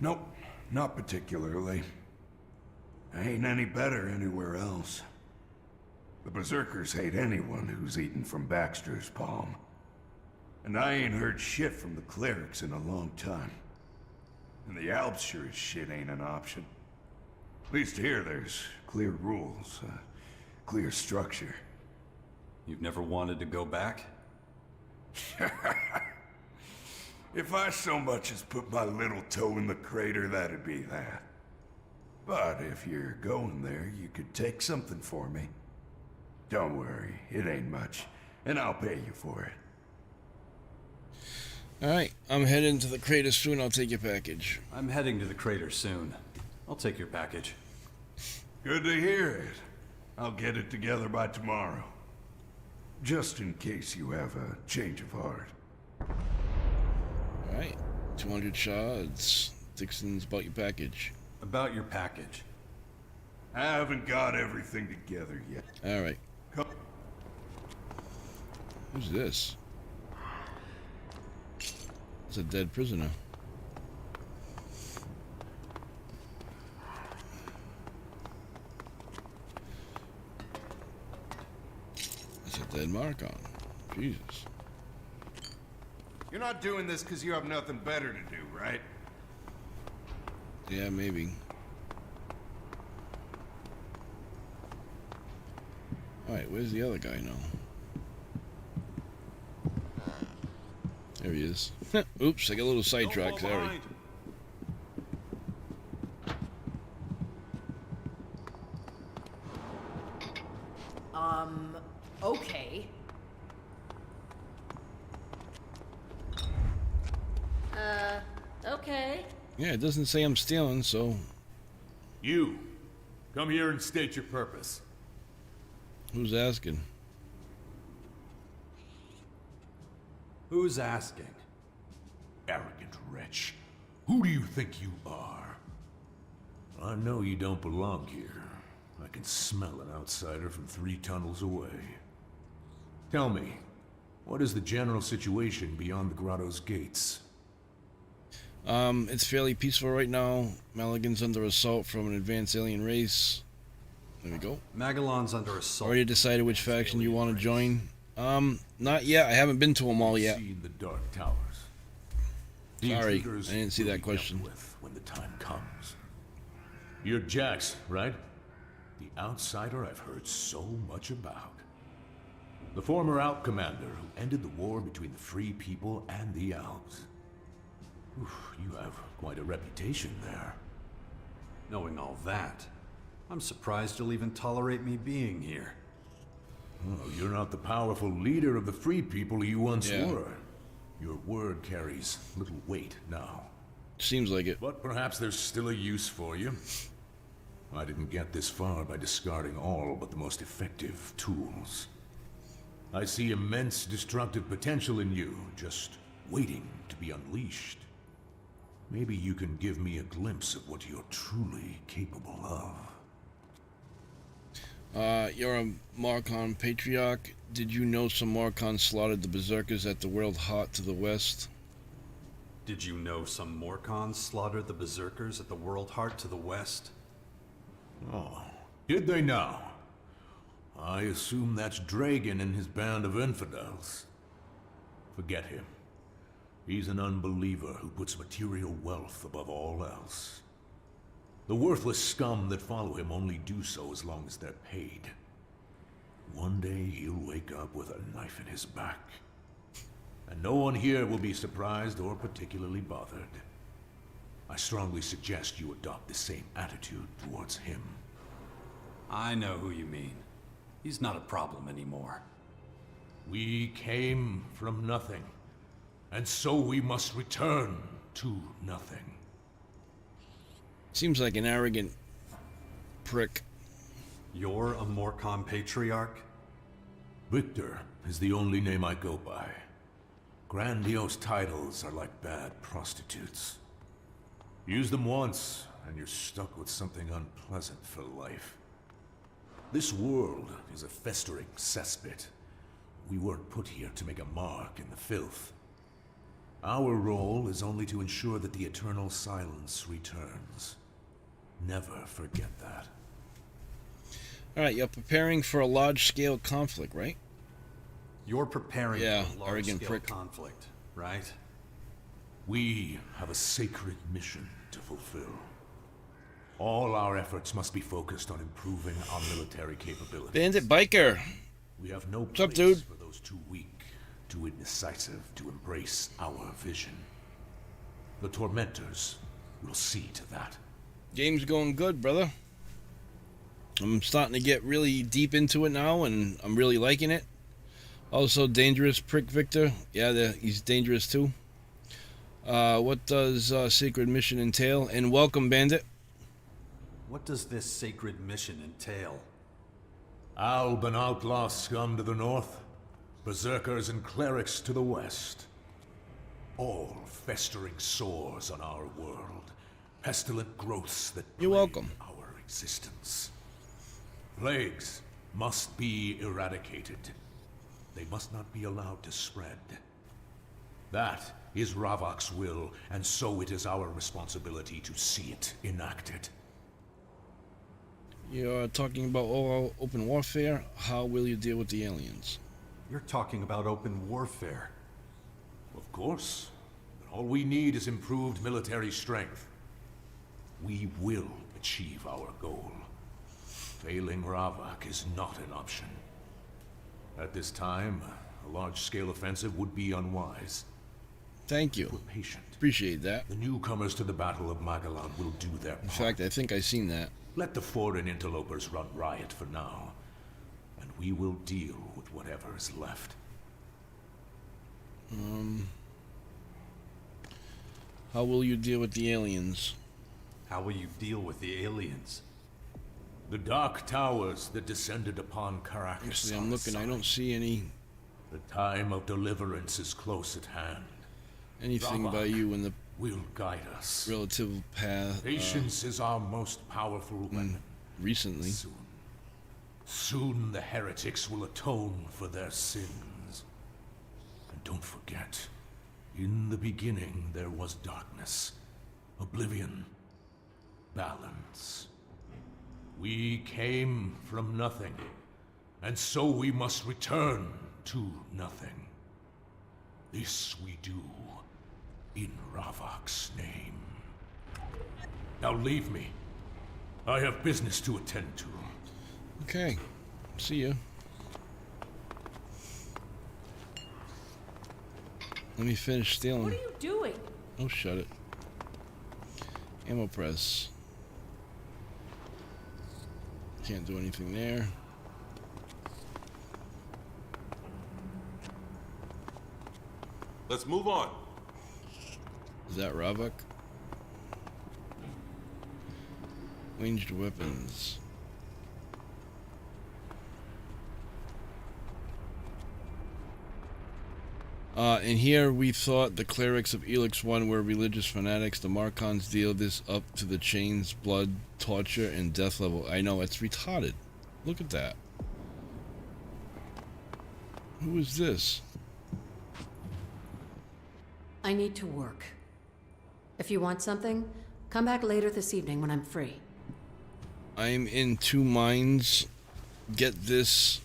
Nope, not particularly. I ain't any better anywhere else. The Berserkers hate anyone who's eaten from Baxter's palm. And I ain't heard shit from the clerics in a long time. And the Alps sure as shit ain't an option. At least here there's clear rules, clear structure. You've never wanted to go back? If I so much as put my little toe in the crater, that'd be that. But if you're going there, you could take something for me. Don't worry, it ain't much. and I'll pay you for it. Alright, I'm heading to the crater soon. I'll take your package. I'm heading to the crater soon. I'll take your package. Good to hear it. I'll get it together by tomorrow. Just in case you have a change of heart. Alright, 200 shards. Dixon's about your package. About your package. I haven't got everything together yet. Alright. Who's this? It's a dead prisoner. It's a dead Marcon. Jesus. You're not doing this because you have nothing better to do, right? Yeah, maybe. Alright, where's the other guy now? There he is. Oops, I got a little sidetracked, sorry. Okay. Okay. Yeah, it doesn't say I'm stealing, so... You, come here and state your purpose. Who's asking? Who's asking? Arrogant wretch. Who do you think you are? I know you don't belong here. I can smell an outsider from 3 tunnels away. Tell me, what is the general situation beyond the grotto's gates? It's fairly peaceful right now. Magalan's under assault from an advanced alien race. There we go. Magalan's under assault. Already decided which faction you want to join? Not yet. I haven't been to them all yet. Seen the Dark Towers. The Sorry, I intruders didn't see will that be question. dealt with when the time comes. You're Jax, right? The outsider I've heard so much about. The former Out Commander who ended the war between the Free People and the Elves. Oof, you have quite a reputation there. Knowing all that, I'm surprised you'll even tolerate me being here. Oh, you're not the powerful leader of the Free People you once Yeah. were. Your word carries little weight now. Seems like it. But perhaps there's still a use for you. I didn't get this far by discarding all but the most effective tools. I see immense destructive potential in you, just waiting to be unleashed. Maybe you can give me a glimpse of what you're truly capable of. You're a Marcon patriarch. Did you know some Marcon slaughtered the Berserkers at the World Heart to the west? Did you know some Morcons slaughtered the Berserkers at the World Heart to the west? Oh, did they now? I assume that's Dragon and his band of infidels. Forget him. He's an unbeliever who puts material wealth above all else. The worthless scum that follow him only do so as long as they're paid. One day he'll wake up with a knife in his back. And no one here will be surprised or particularly bothered. I strongly suggest you adopt the same attitude towards him. I know who you mean. He's not a problem anymore. We came from nothing, and so we must return to nothing. Seems like an arrogant prick. You're a Morcon patriarch? Victor is the only name I go by. Grandiose titles are like bad prostitutes. Use them once, and you're stuck with something unpleasant for life. This world is a festering cesspit. We weren't put here to make a mark in the filth. Our role is only to ensure that the eternal silence returns. Never forget that. Alright, you're preparing for a large-scale conflict, right? You're preparing for a arrogant large-scale prick. conflict, right? We have a sacred mission to fulfill. All our efforts must be focused on improving our military capabilities. Bandit Biker! We have no What's up, place dude? for those too weak, too indecisive to embrace our vision. The Tormentors will see to that. Game's going good, brother. I'm starting to get really deep into it now, and I'm really liking it. Also, dangerous prick Victor. Yeah, he's dangerous too. What does sacred mission entail? And welcome, Bandit. What does this sacred mission entail? Alb and outlaw scum to the north, berserkers and clerics to the west. All festering sores on our world, pestilent growths that You're welcome. Our existence. Plagues must be eradicated. They must not be allowed to spread. That is Ravok's will, and so it is our responsibility to see it enacted. You're talking about all open warfare. How will you deal with the aliens? You're talking about open warfare. Of course. But all we need is improved military strength. We will achieve our goal. Failing Ravok is not an option. At this time, a large-scale offensive would be unwise. Thank you. We're patient. Appreciate that. The newcomers to the Battle of Magalan will do their part. In fact, I think I've seen that. Let the foreign interlopers run riot for now, and we will deal with whatever is left. How will you deal with the aliens? How will you deal with the aliens? The dark towers that descended upon Caracas. Actually, I'm looking. I don't see any. The time of deliverance is close at hand. Anything Ravok by you in the will guide us. relative path. Patience is our most powerful weapon. Recently. Soon the heretics will atone for their sins. And don't forget, in the beginning there was darkness, oblivion, balance. We came from nothing, and so we must return to nothing. This we do in Ravok's name. Now leave me. I have business to attend to. Okay. See ya. Let me finish stealing. What are you doing? Oh, shut it. Ammo press. Can't do anything there. Let's move on. Is that Ravok? Ranged weapons. And here we thought the clerics of ELEX I were religious fanatics. The Marcons deal this up to the chains, blood, torture, and death level. I know, it's retarded. Look at that. Who is this? I need to work. If you want something, come back later this evening when I'm free. I'm in two minds. Get this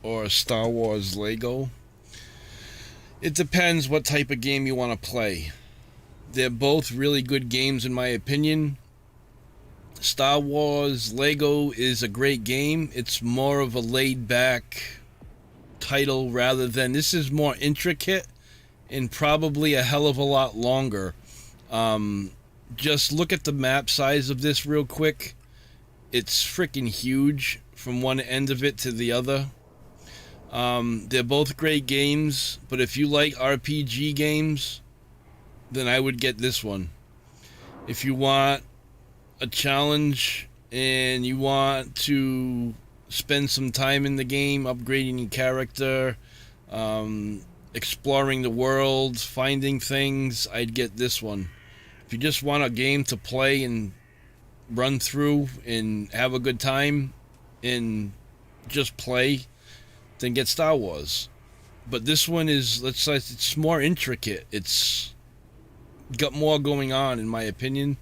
or Star Wars Lego. It depends what type of game you want to play. They're both really good games in my opinion. Star Wars Lego is a great game. It's more of a laid-back title rather than... This is more intricate and probably a hell of a lot longer. Just look at the map size of this real quick. It's freaking huge from one end of it to the other. They're both great games, but if you like RPG games, then I would get this one. If you want a challenge and you want to spend some time in the game, upgrading your character, exploring the world, finding things, I'd get this one. If you just want a game to play and run through and have a good time and just play, then get Star Wars. But this one is, let's say, it's more intricate. It's got more going on, in my opinion.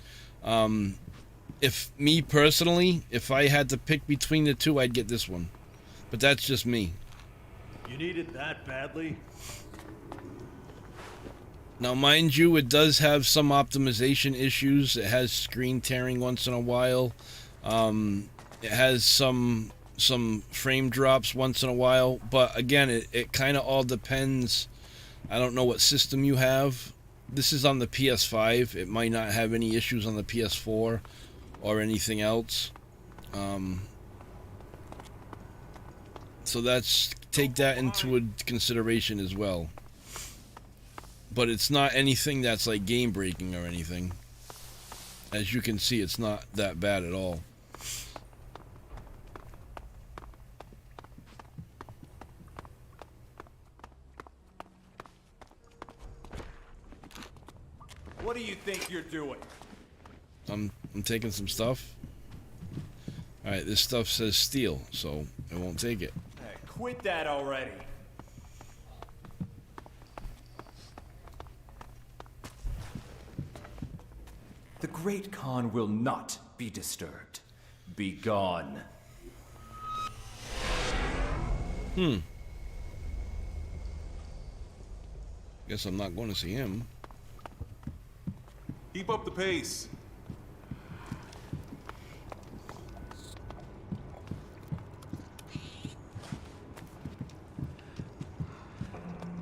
If me personally, if I had to pick between the two, I'd get this one. But that's just me. You need it that badly? Now, mind you, it does have some optimization issues. It has screen tearing once in a while. It has some frame drops once in a while. But again, it kind of all depends. I don't know what system you have. This is on the PS5. It might not have any issues on the PS4 or anything else. So that's take that into consideration as well. But it's not anything that's like game breaking or anything. As you can see, it's not that bad at all. What do you think you're doing? I'm taking some stuff. Alright, this stuff says steal, so I won't take it. Hey, quit that already. The Great Khan will not be disturbed. Be gone. Guess I'm not going to see him. Keep up the pace.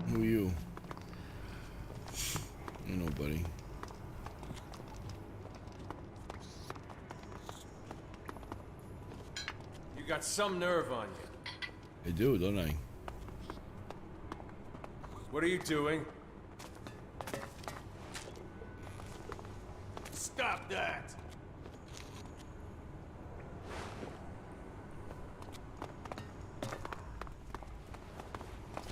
Who are you? Ain't nobody. You got some nerve on you. I do, don't I? What are you doing? Stop that!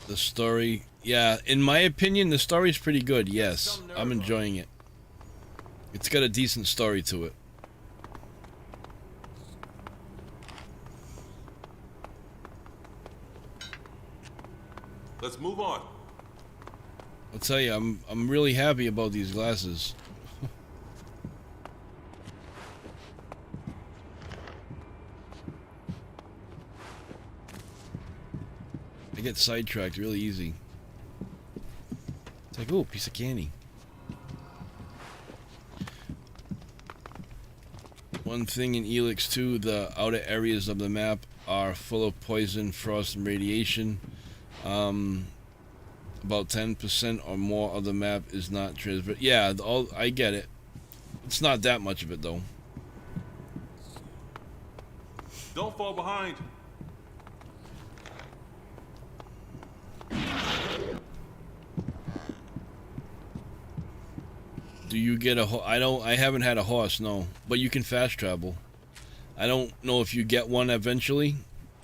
The story, yeah, in my opinion, the story's pretty good. Yes, I'm enjoying it. It's got a decent story to it. Let's move on. I'll tell you, I'm really happy about these glasses. I get sidetracked really easy. It's like, oh, piece of candy. One thing in ELEX II, the outer areas of the map are full of poison, frost, and radiation. About 10% or more of the map is not transferred. Yeah, I get it. It's not that much of it, though. Don't fall behind. Do you get a I haven't had a horse, no. But you can fast travel. I don't know if you get one eventually.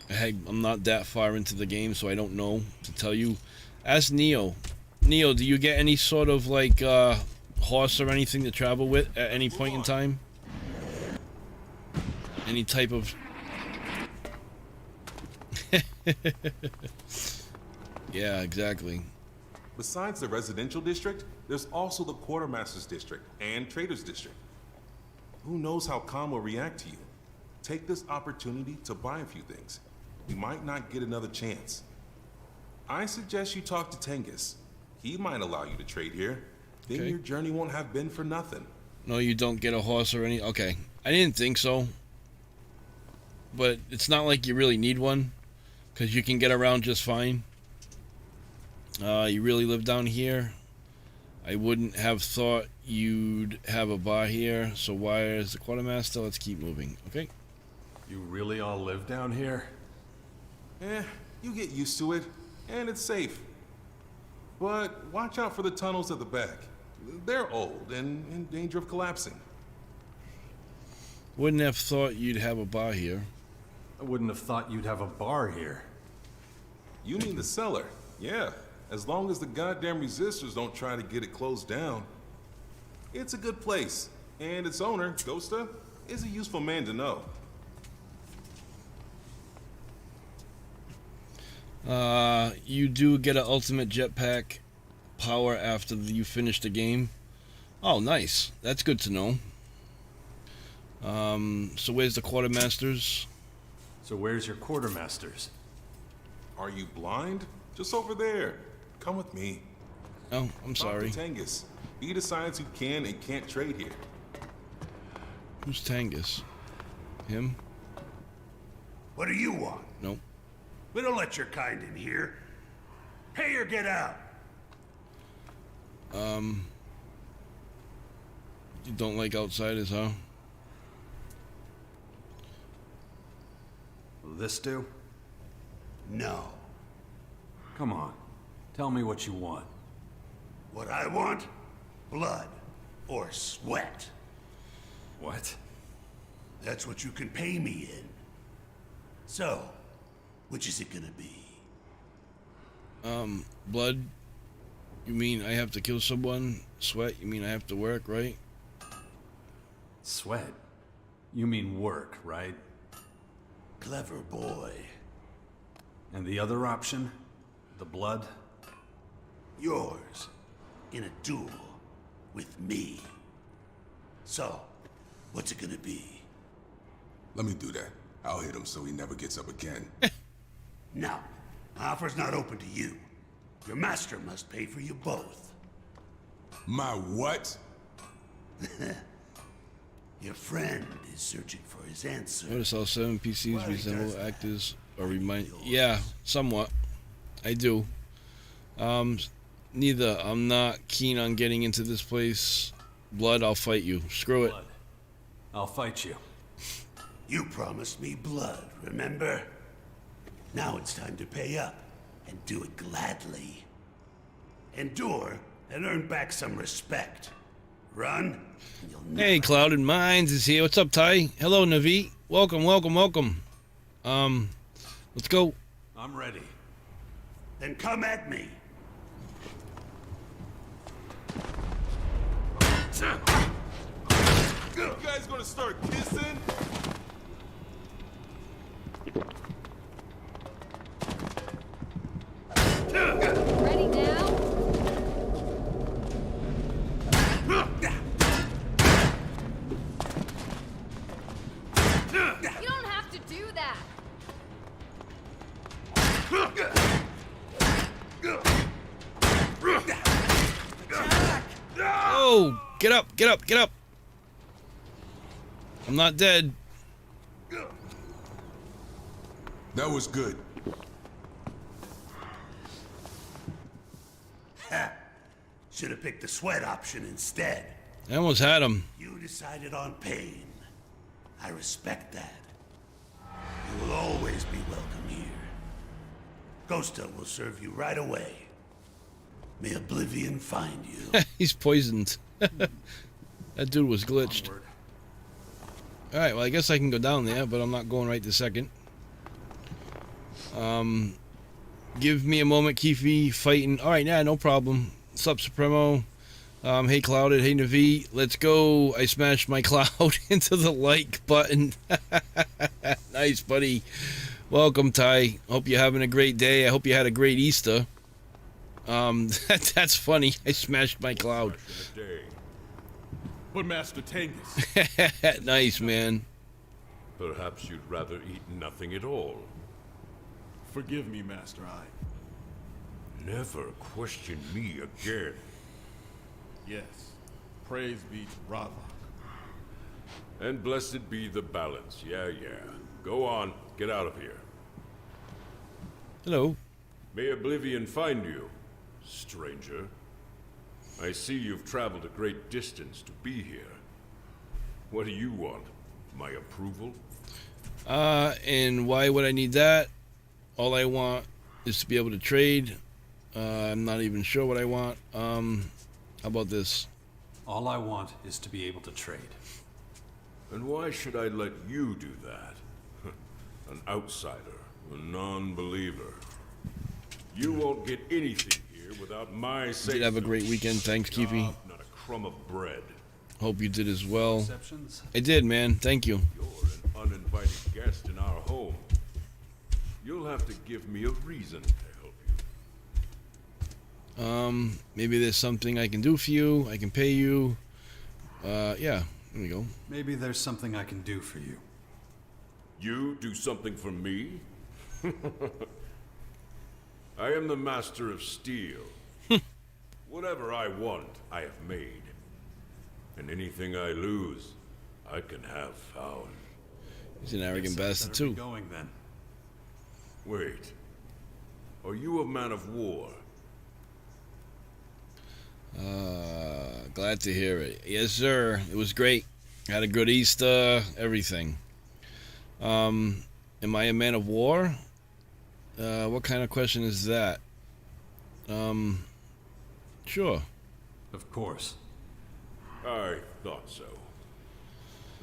I'm not that far into the game, so I don't know to tell you. Ask Neo. Neo, do you get any sort of like horse or anything to travel with at any point in time? Any type of... Yeah, exactly. Besides the residential district, there's also the quartermaster's district and trader's district. Who knows how Khan will react to you? Take this opportunity to buy a few things. You might not get another chance. I suggest you talk to Tengus. He might allow you to trade here. Then your journey won't have been for nothing. No, you don't get a horse or any... Okay. I didn't think so. But it's not like you really need one. Because you can get around just fine. You really live down here. I wouldn't have thought you'd have a bar here. So why is the quartermaster? Let's keep moving. Okay. You really all live down here? You get used to it. And it's safe. But watch out for the tunnels at the back. They're old and in danger of collapsing. Wouldn't have thought you'd have a bar here. I wouldn't have thought you'd have a bar here. You mean the cellar? Yeah. As long as the goddamn resistors don't try to get it closed down. It's a good place. And its owner, Ghosta, is a useful man to know. You do get an ultimate jetpack power after you finish the game. Oh, nice. That's good to know. So where's the quartermasters? So where's your quartermasters? Are you blind? Just over there. Come with me. Oh, I'm sorry. Talk to Tengus. He decides who can and can't trade here. Who's Tengus? Him? What do you want? Nope. We don't let your kind in here. Pay or get out. You don't like outsiders, huh? Will this do? No. Come on. Tell me what you want. What I want? Blood. Or sweat. What? That's what you can pay me in. So, which is it gonna be? Blood? You mean I have to kill someone? Sweat? You mean I have to work, right? Sweat? You mean work, right? Clever boy. And the other option? The blood? Yours. In a duel. With me. So, what's it gonna be? Let me do that. I'll hit him so he never gets up again. No. My offer's not open to you. Your master must pay for you both. My what? Your friend is searching for his answer. Notice all 7 PCs resemble actors or remind. Yeah, somewhat. I do. Neither. I'm not keen on getting into this place. Blood, I'll fight you. Screw it. Blood. I'll fight you. You promised me blood, remember? Now it's time to pay up, and do it gladly. Endure, and earn back some respect. Run, and you'll never... Hey, Clouded Minds is here. What's up, Ty? Hello, Navi. Welcome, welcome, welcome. Let's go. I'm ready. Then come at me. You guys gonna start kissing? Ready now? You don't have to do that. Oh, get up, get up, get up. I'm not dead. That was good. Ha! Should have picked the sweat option instead. I almost had him. You decided on pain. I respect that. You will always be welcome here. Ghosta will serve you right away. May Oblivion find you. He's poisoned. That dude was glitched. Alright, well, I guess I can go down there, but I'm not going right this second. Give me a moment, Keefe, fighting. Alright, yeah, no problem. Sup, Supremo. Hey, Clouded. Hey, Navi. Let's go. I smashed my cloud into the like button. Nice, buddy. Welcome, Ty. Hope you're having a great day. I hope you had a great Easter. That's funny. I smashed my cloud. But Master Tengus. Nice, man. Perhaps you'd rather eat nothing at all. Forgive me, Master I. Never question me again. Yes. Praise be to Ravage. And blessed be the balance. Yeah. Go on. Get out of here. Hello. May Oblivion find you, stranger. I see you've traveled a great distance to be here. What do you want? My approval? And why would I need that? All I want is to be able to trade. I'm not even sure what I want. How about this? All I want is to be able to trade. And why should I let you do that? An outsider, a non-believer. You won't get anything here without my say. Did have a great weekend. Thanks, Keefe. Not a crumb of bread. Hope you did as well. Exceptions? I did, man. Thank you. You're an uninvited guest in our home. You'll have to give me a reason to help you. Maybe there's something I can do for you. I can pay you. Yeah, there we go. Maybe there's something I can do for you. You do something for me? I am the master of steel. Whatever I want, I have made. And anything I lose, I can have found. He's an arrogant bastard too. Going then. Wait. Are you a man of war? Glad to hear it. Yes, sir. It was great. Had a good Easter, everything. Am I a man of war? What kind of question is that? Sure. Of course. I thought so.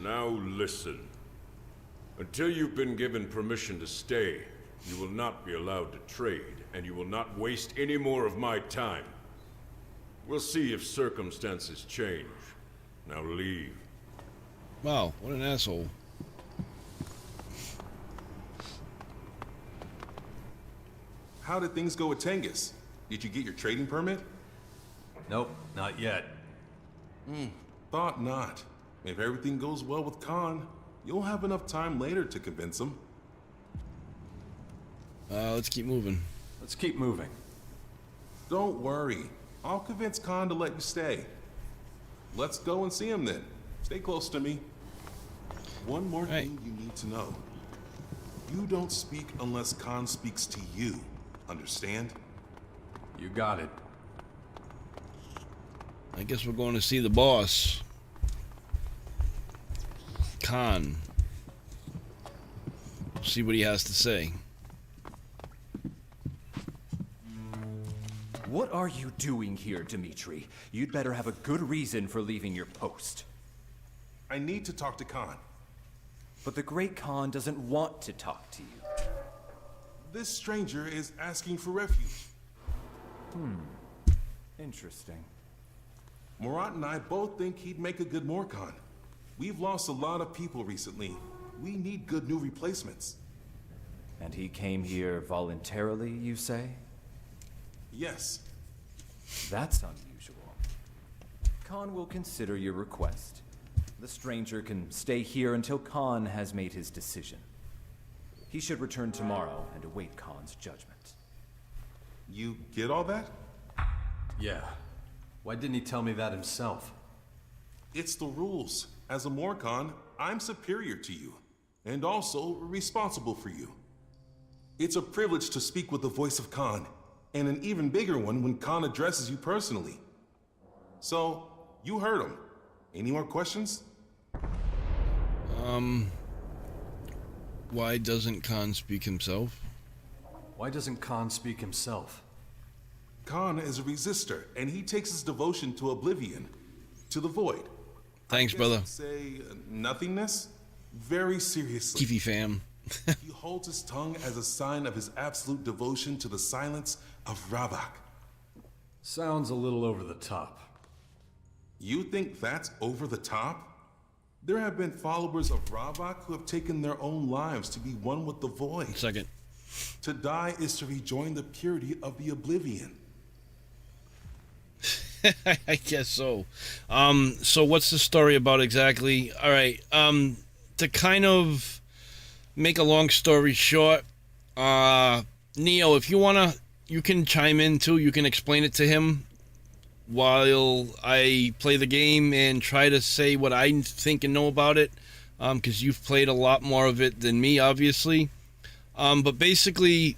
Now listen. Until you've been given permission to stay, you will not be allowed to trade, and you will not waste any more of my time. We'll see if circumstances change. Now leave. Wow, what an asshole. How did things go with Tengus? Did you get your trading permit? Nope, not yet. Thought not. If everything goes well with Khan, you'll have enough time later to convince him. Let's keep moving. Let's keep moving. Don't worry. I'll convince Khan to let you stay. Let's go and see him then. Stay close to me. One more thing you need to know. You don't speak unless Khan speaks to you. Understand? You got it. I guess we're going to see the boss. Khan. See what he has to say. What are you doing here, Dimitri? You'd better have a good reason for leaving your post. I need to talk to Khan. But the Great Khan doesn't want to talk to you. This stranger is asking for refuge. Interesting. Murat and I both think he'd make a good Morkhan. We've lost a lot of people recently. We need good new replacements. And he came here voluntarily, you say? Yes. That's unusual. Khan will consider your request. The stranger can stay here until Khan has made his decision. He should return tomorrow and await Khan's judgment. You get all that? Yeah. Why didn't he tell me that himself? It's the rules. As a Morkhan, I'm superior to you, and also responsible for you. It's a privilege to speak with the voice of Khan, and an even bigger one when Khan addresses you personally. So, you heard him. Any more questions? Why doesn't Khan speak himself? Why doesn't Khan speak himself? Khan is a resistor, and he takes his devotion to oblivion, to the void. Thanks, brother. Say nothingness? Very seriously. Kifi fam. He holds his tongue as a sign of his absolute devotion to the silence of Ravage. Sounds a little over the top. You think that's over the top? There have been followers of Ravage who have taken their own lives to be one with the void. Second. To die is to rejoin the purity of the oblivion. I guess so. So what's the story about exactly? All right. To kind of make a long story short, Neo, if you wanna, you can chime in too. You can explain it to him while I play the game and try to say what I think and know about it, because you've played a lot more of it than me, obviously. But basically,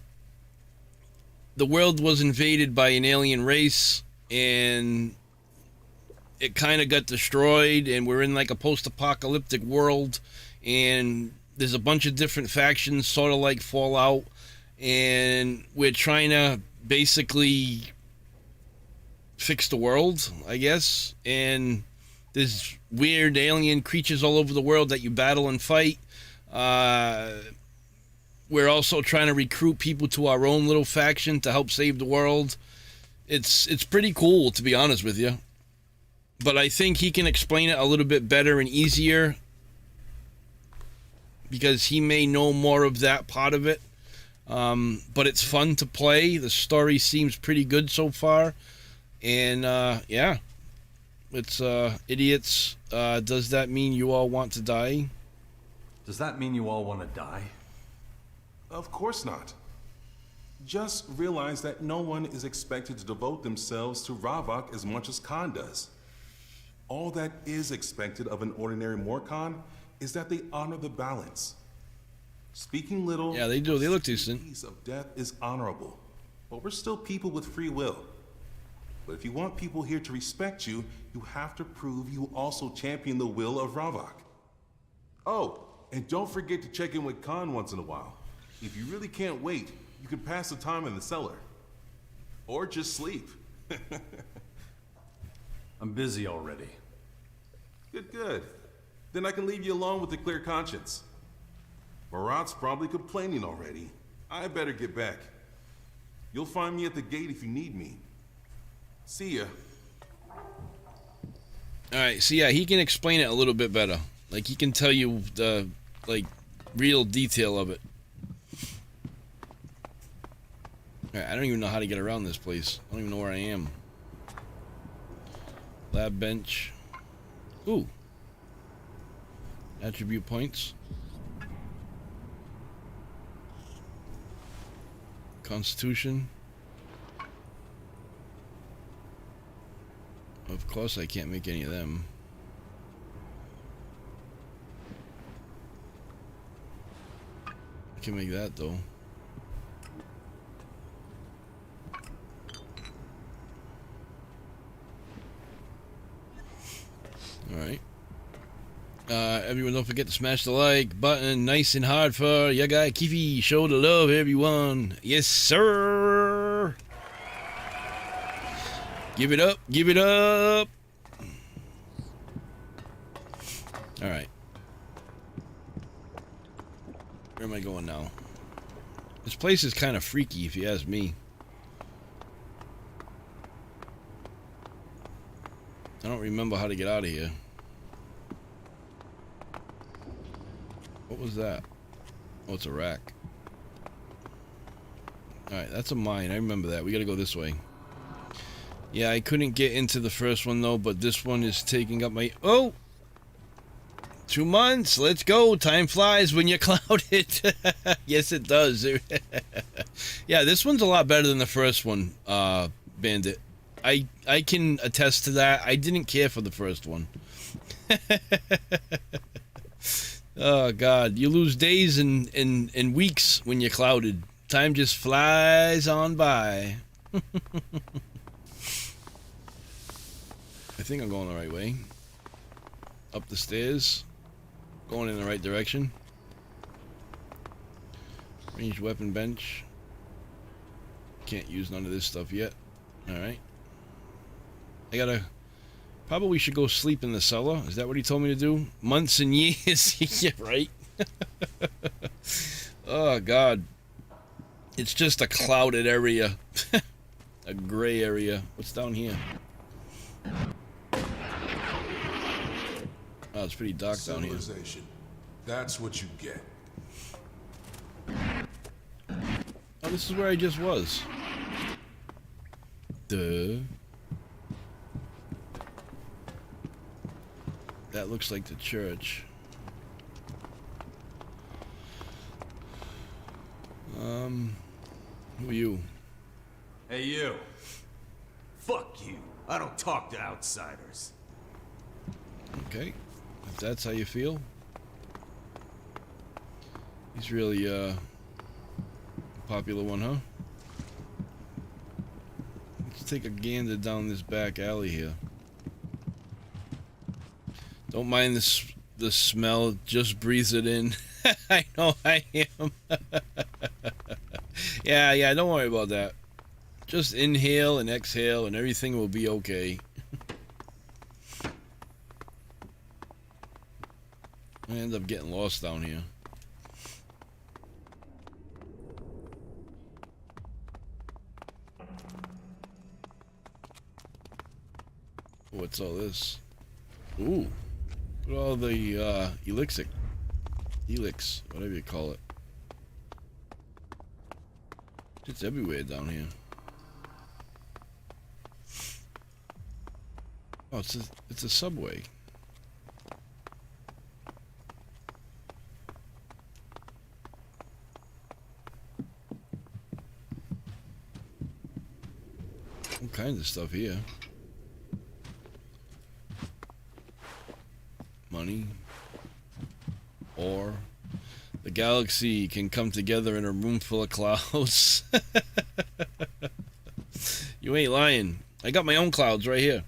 the world was invaded by an alien race, and it kind of got destroyed, and we're in like a post-apocalyptic world, and there's a bunch of different factions, sort of like Fallout, and we're trying to basically fix the world, I guess, and there's weird alien creatures all over the world that you battle and fight. We're also trying to recruit people to our own little faction to help save the world. It's pretty cool, to be honest with you. But I think he can explain it a little bit better and easier, because he may know more of that part of it. But it's fun to play. The story seems pretty good so far. And, yeah. It's, idiots. Does that mean you all want to die? Does that mean you all want to die? Of course not. Just realize that no one is expected to devote themselves to Ravage as much as Khan does. All that is expected of an ordinary Morkhan is that they honor the balance. Speaking little, yeah, they do. They look decent. The peace of death is honorable, but we're still people with free will. But if you want people here to respect you, you have to prove you also champion the will of Ravage. Oh, and don't forget to check in with Khan once in a while. If you really can't wait, you can pass the time in the cellar. Or just sleep. I'm busy already. Good, good. Then I can leave you alone with a clear conscience. Marat's probably complaining already. I better get back. You'll find me at the gate if you need me. See ya. Alright, so yeah, he can explain it a little bit better. Like, he can tell you the, like, real detail of it. Alright, I don't even know how to get around this place. I don't even know where I am. Lab bench. Ooh. Attribute points. Constitution. Of course I can't make any of them. I can make that though. Alright. Everyone don't forget to smash the like button nice and hard for your guy Kifi. Show the love, everyone. Yes, sir. Give it up. Give it up. Alright. Where am I going now? This place is kind of freaky, if you ask me. I don't remember how to get out of here. What was that? Oh, it's a rack. Alright, that's a mine. I remember that. We gotta go this way. Yeah, I couldn't get into the first one, though, but this one is taking up my... Oh! 2 months! Let's go! Time flies when you're clouded. Yes, it does. Yeah, this one's a lot better than the first one, Bandit. I can attest to that. I didn't care for the first one. Oh, God. You lose days and weeks when you're clouded. Time just flies on by. I think I'm going the right way. Up the stairs. Going in the right direction. Ranged weapon bench. Can't use none of this stuff yet. Alright. I gotta... Probably should go sleep in the cellar. Is that what he told me to do? Months and years. Yeah, right? Oh, God. It's just a clouded area. A gray area. What's down here? Oh, it's pretty dark down here. Civilization. That's what you get. Oh, this is where I just was. Duh. That looks like the church. Who are you? Hey, you. Fuck you. I don't talk to outsiders. Okay. If that's how you feel. He's really, a popular one, huh? Let's take a gander down this back alley here. Don't mind the smell, just breathe it in. I know I am. Yeah, don't worry about that. Just inhale and exhale and everything will be okay. I end up getting lost down here. What's all this? Ooh. Look at all the Elix, whatever you call it. It's everywhere down here. Oh, it's a subway. All kinds of stuff here. Money. Ore. The galaxy can come together in a room full of clouds. You ain't lying. I got my own clouds right here.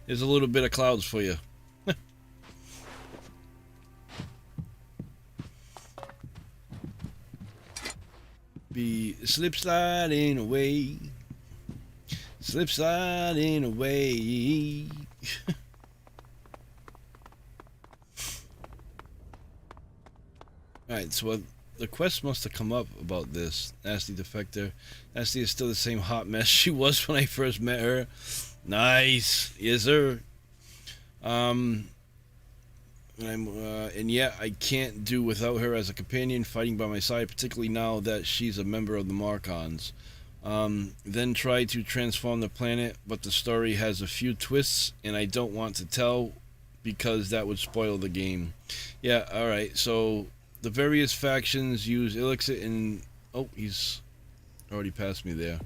Here's a little bit of clouds for you. be slip sliding away. Slip sliding away. Alright, so the quest must have come up about this. Nasty Defector. Nasty is still the same hot mess she was when I first met her. Nice. Yes, sir. And yet I can't do without her as a companion fighting by my side, particularly now that she's a member of the Marcons. Then try to transform the planet, but the story has a few twists, and I don't want to tell because that would spoil the game. Yeah, alright, so the various factions use ELEX and... Oh, he's already passed me there.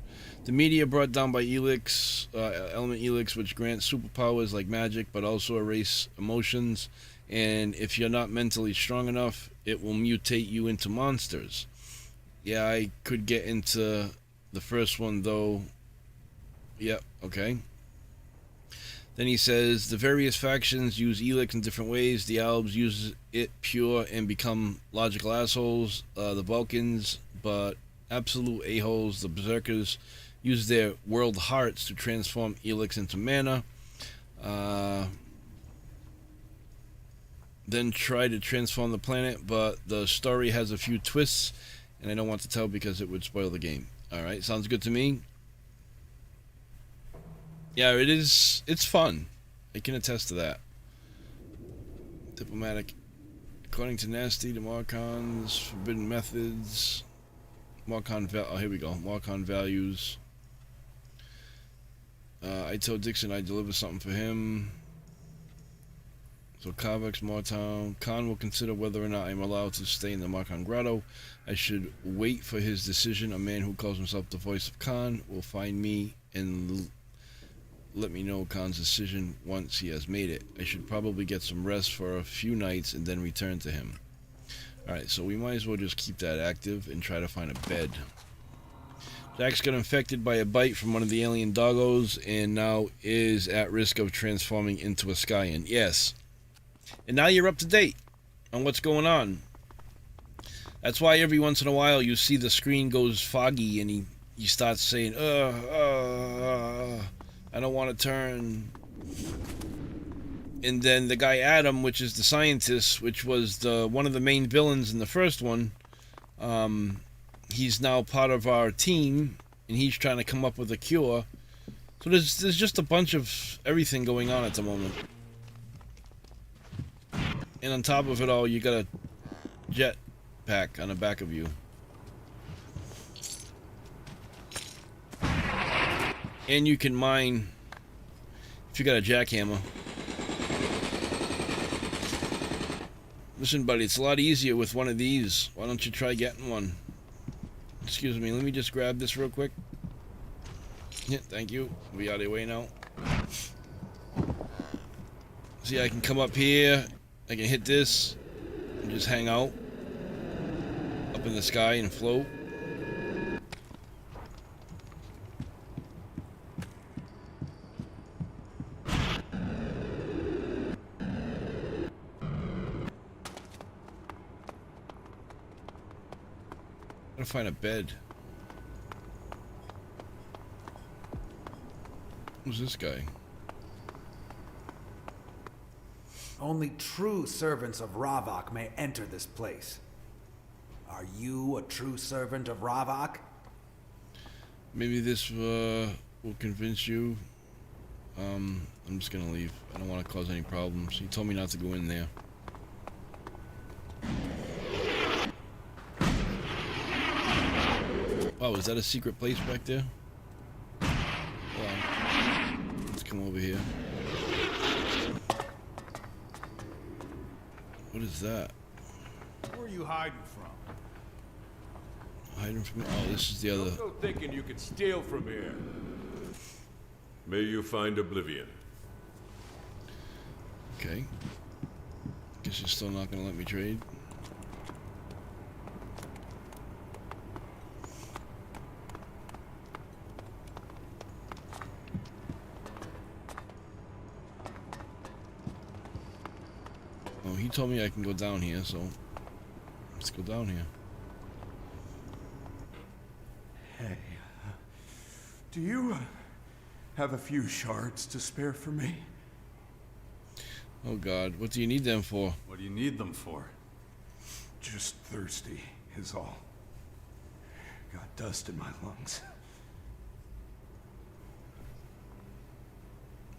The media brought down by ELEX, element ELEX, which grants superpowers like magic, but also erase emotions. And if you're not mentally strong enough, it will mutate you into monsters. Yeah, I could get into the first one, though. Yep, okay. Then he says, the various factions use ELEX in different ways. The Albs use it pure and become logical assholes. The Vulcans, but absolute a-holes. The Berserkers use their world hearts to transform ELEX into mana. Then try to transform the planet, but the story has a few twists, and I don't want to tell because it would spoil the game. Alright, sounds good to me. Yeah, it is. It's fun. I can attest to that. Diplomatic. According to Nasty, the Marcons, forbidden methods. Oh, here we go. Marcon values. I told Dixon I'd deliver something for him. So Kavak's Martown. Khan will consider whether or not I'm allowed to stay in the Marcon Grotto. I should wait for his decision. A man who calls himself the voice of Khan will find me and let me know Khan's decision once he has made it. I should probably get some rest for a few nights and then return to him. Alright, so we might as well just keep that active and try to find a bed. Jax got infected by a bite from one of the alien doggos and now is at risk of transforming into a Skyan. Yes. And now you're up to date on what's going on. That's why every once in a while you see the screen goes foggy and he starts saying, I don't want to turn. And then the guy Adam, which is the scientist, which was one of the main villains in the first one, he's now part of our team, and he's trying to come up with a cure. So there's just a bunch of everything going on at the moment. And on top of it all, you got a jetpack on the back of you. And you can mine if you got a jackhammer. Listen, buddy, it's a lot easier with one of these. Why don't you try getting one? Excuse me, let me just grab this real quick. Yeah, thank you. We out of the way now. See, I can come up here. I can hit this and just hang out up in the sky and float. Gotta find a bed. Who's this guy? Only true servants of Ravok may enter this place. Are you a true servant of Ravok? Maybe this will convince you. I'm just gonna leave. I don't want to cause any problems. He told me not to go in there. Oh, is that a secret place back there? Hold on. Let's come over here. What is that? Where are you hiding from? Hiding from... Oh, this is the other... Don't go thinking you can steal from here. May you find oblivion. Okay. Guess you're still not gonna let me trade. Oh, he told me I can go down here, so let's go down here. Do you have a few shards to spare for me? Oh God, what do you need them for? What do you need them for? Just thirsty is all. Got dust in my lungs.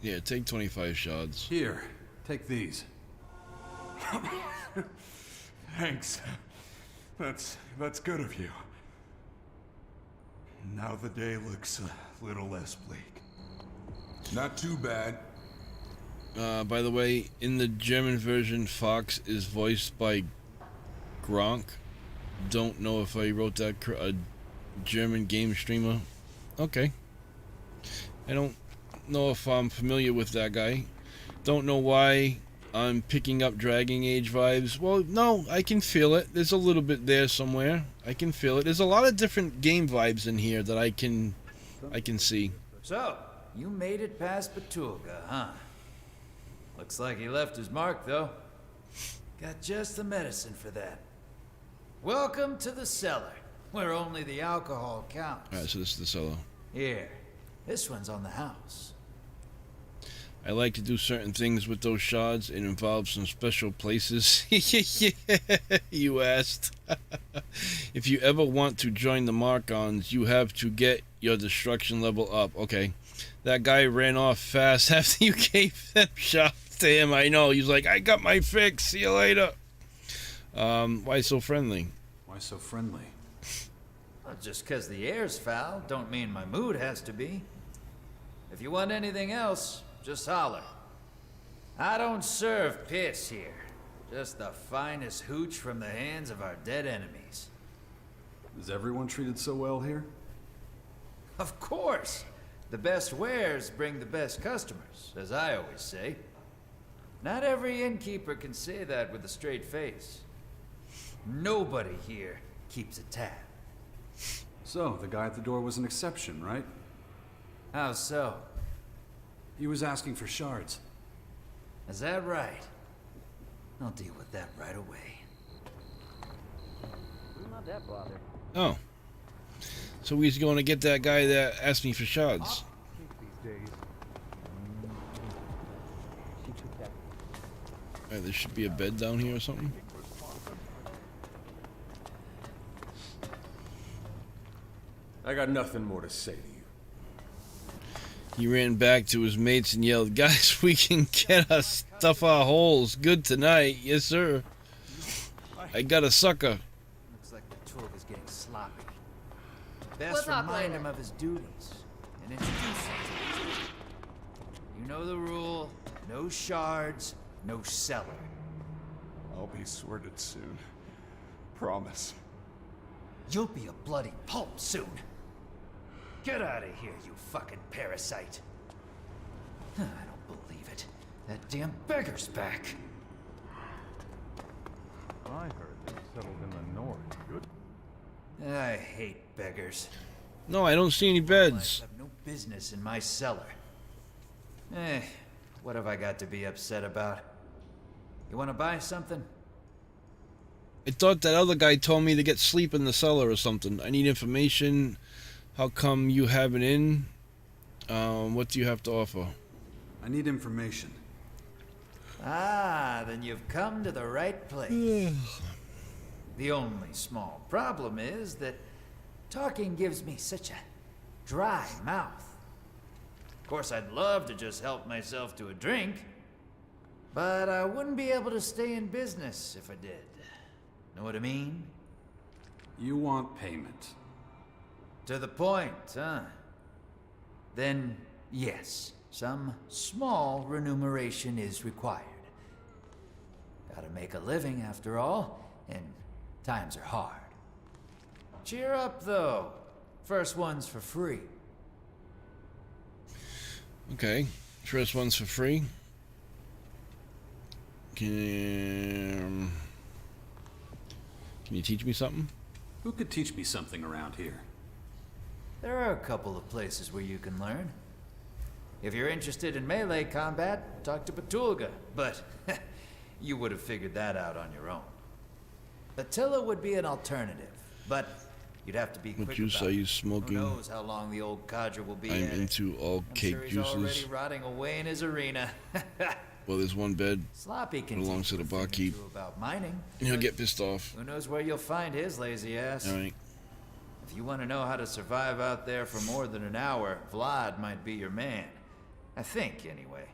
Yeah, take 25 shards. Here, take these. Thanks. That's good of you. Now the day looks a little less bleak. Not too bad. By the way, in the German version, Fox is voiced by Gronk. Don't know if I wrote that a German game streamer. Okay. I don't know if I'm familiar with that guy. Don't know why I'm picking up Dragon Age vibes. Well, no, I can feel it. There's a little bit there somewhere. I can feel it. There's a lot of different game vibes in here that I can see. So, you made it past Petulga, huh? Looks like he left his mark, though. Got just the medicine for that. Welcome to the cellar, where only the alcohol counts. Alright, so this is the cellar. Here, this one's on the house. I like to do certain things with those shards. It involves some special places. You asked. If you ever want to join the Markons, you have to get your destruction level up. Okay. That guy ran off fast after you gave them shots to him. I know. He's like, I got my fix. See you later. Why so friendly? Why so friendly? Well, just 'cause the air's foul don't mean my mood has to be. If you want anything else, just holler. I don't serve piss here. Just the finest hooch from the hands of our dead enemies. Is everyone treated so well here? Of course. The best wares bring the best customers, as I always say. Not every innkeeper can say that with a straight face. Nobody here keeps a tab. So, the guy at the door was an exception, right? How so? He was asking for shards. Is that right? I'll deal with that right away. I'm not that bothered. Oh. So he's going to get that guy that asked me for shards. Alright, there should be a bed down here or something. I got nothing more to say to you. He ran back to his mates and yelled, "Guys, we can get our stuff our holes. Good tonight. Yes, sir. I got a sucker." Looks like the tour is getting sloppy. We'll Best talk remind later. him of his duties and introduce him. You know the rule. No shards, no cellar. I'll be sorted soon. Promise. You'll be a bloody pulp soon. Get out of here, you fucking parasite. I don't believe it. That damn beggar's back. I heard they settled in the north. Good. I hate beggars. No, I don't see any beds. Have no business in my cellar. What have I got to be upset about? You want to buy something? I thought that other guy told me to get sleep in the cellar or something. I need information. How come you have an inn? What do you have to offer? I need information. Ah, then you've come to the right place. The only small problem is that talking gives me such a dry mouth. Of course, I'd love to just help myself to a drink, but I wouldn't be able to stay in business if I did. Know what I mean? You want payment. To the point, huh? Then, yes, some small remuneration is required. Gotta make a living after all, and times are hard. Cheer up, though. First one's for free. Okay, first one's for free. Can you teach me something? Who could teach me something around here? There are a couple of places where you can learn. If you're interested in melee combat, talk to Petulga, but you would have figured that out on your own. Attila would be an alternative, but You'd have to be What quick juice about are you it. smoking? Who knows how long the old codger will be I'm at it. into all I'm cake sure he's juices. already rotting away in his arena. Well, there's one bed Sloppy that can belongs to the teach you a thing or barkeep. two about mining. He'll but get pissed off. Who knows where you'll find his lazy ass? All right. If you want to know how to survive out there for more than an hour, Vlad might be your man. I think, anyway.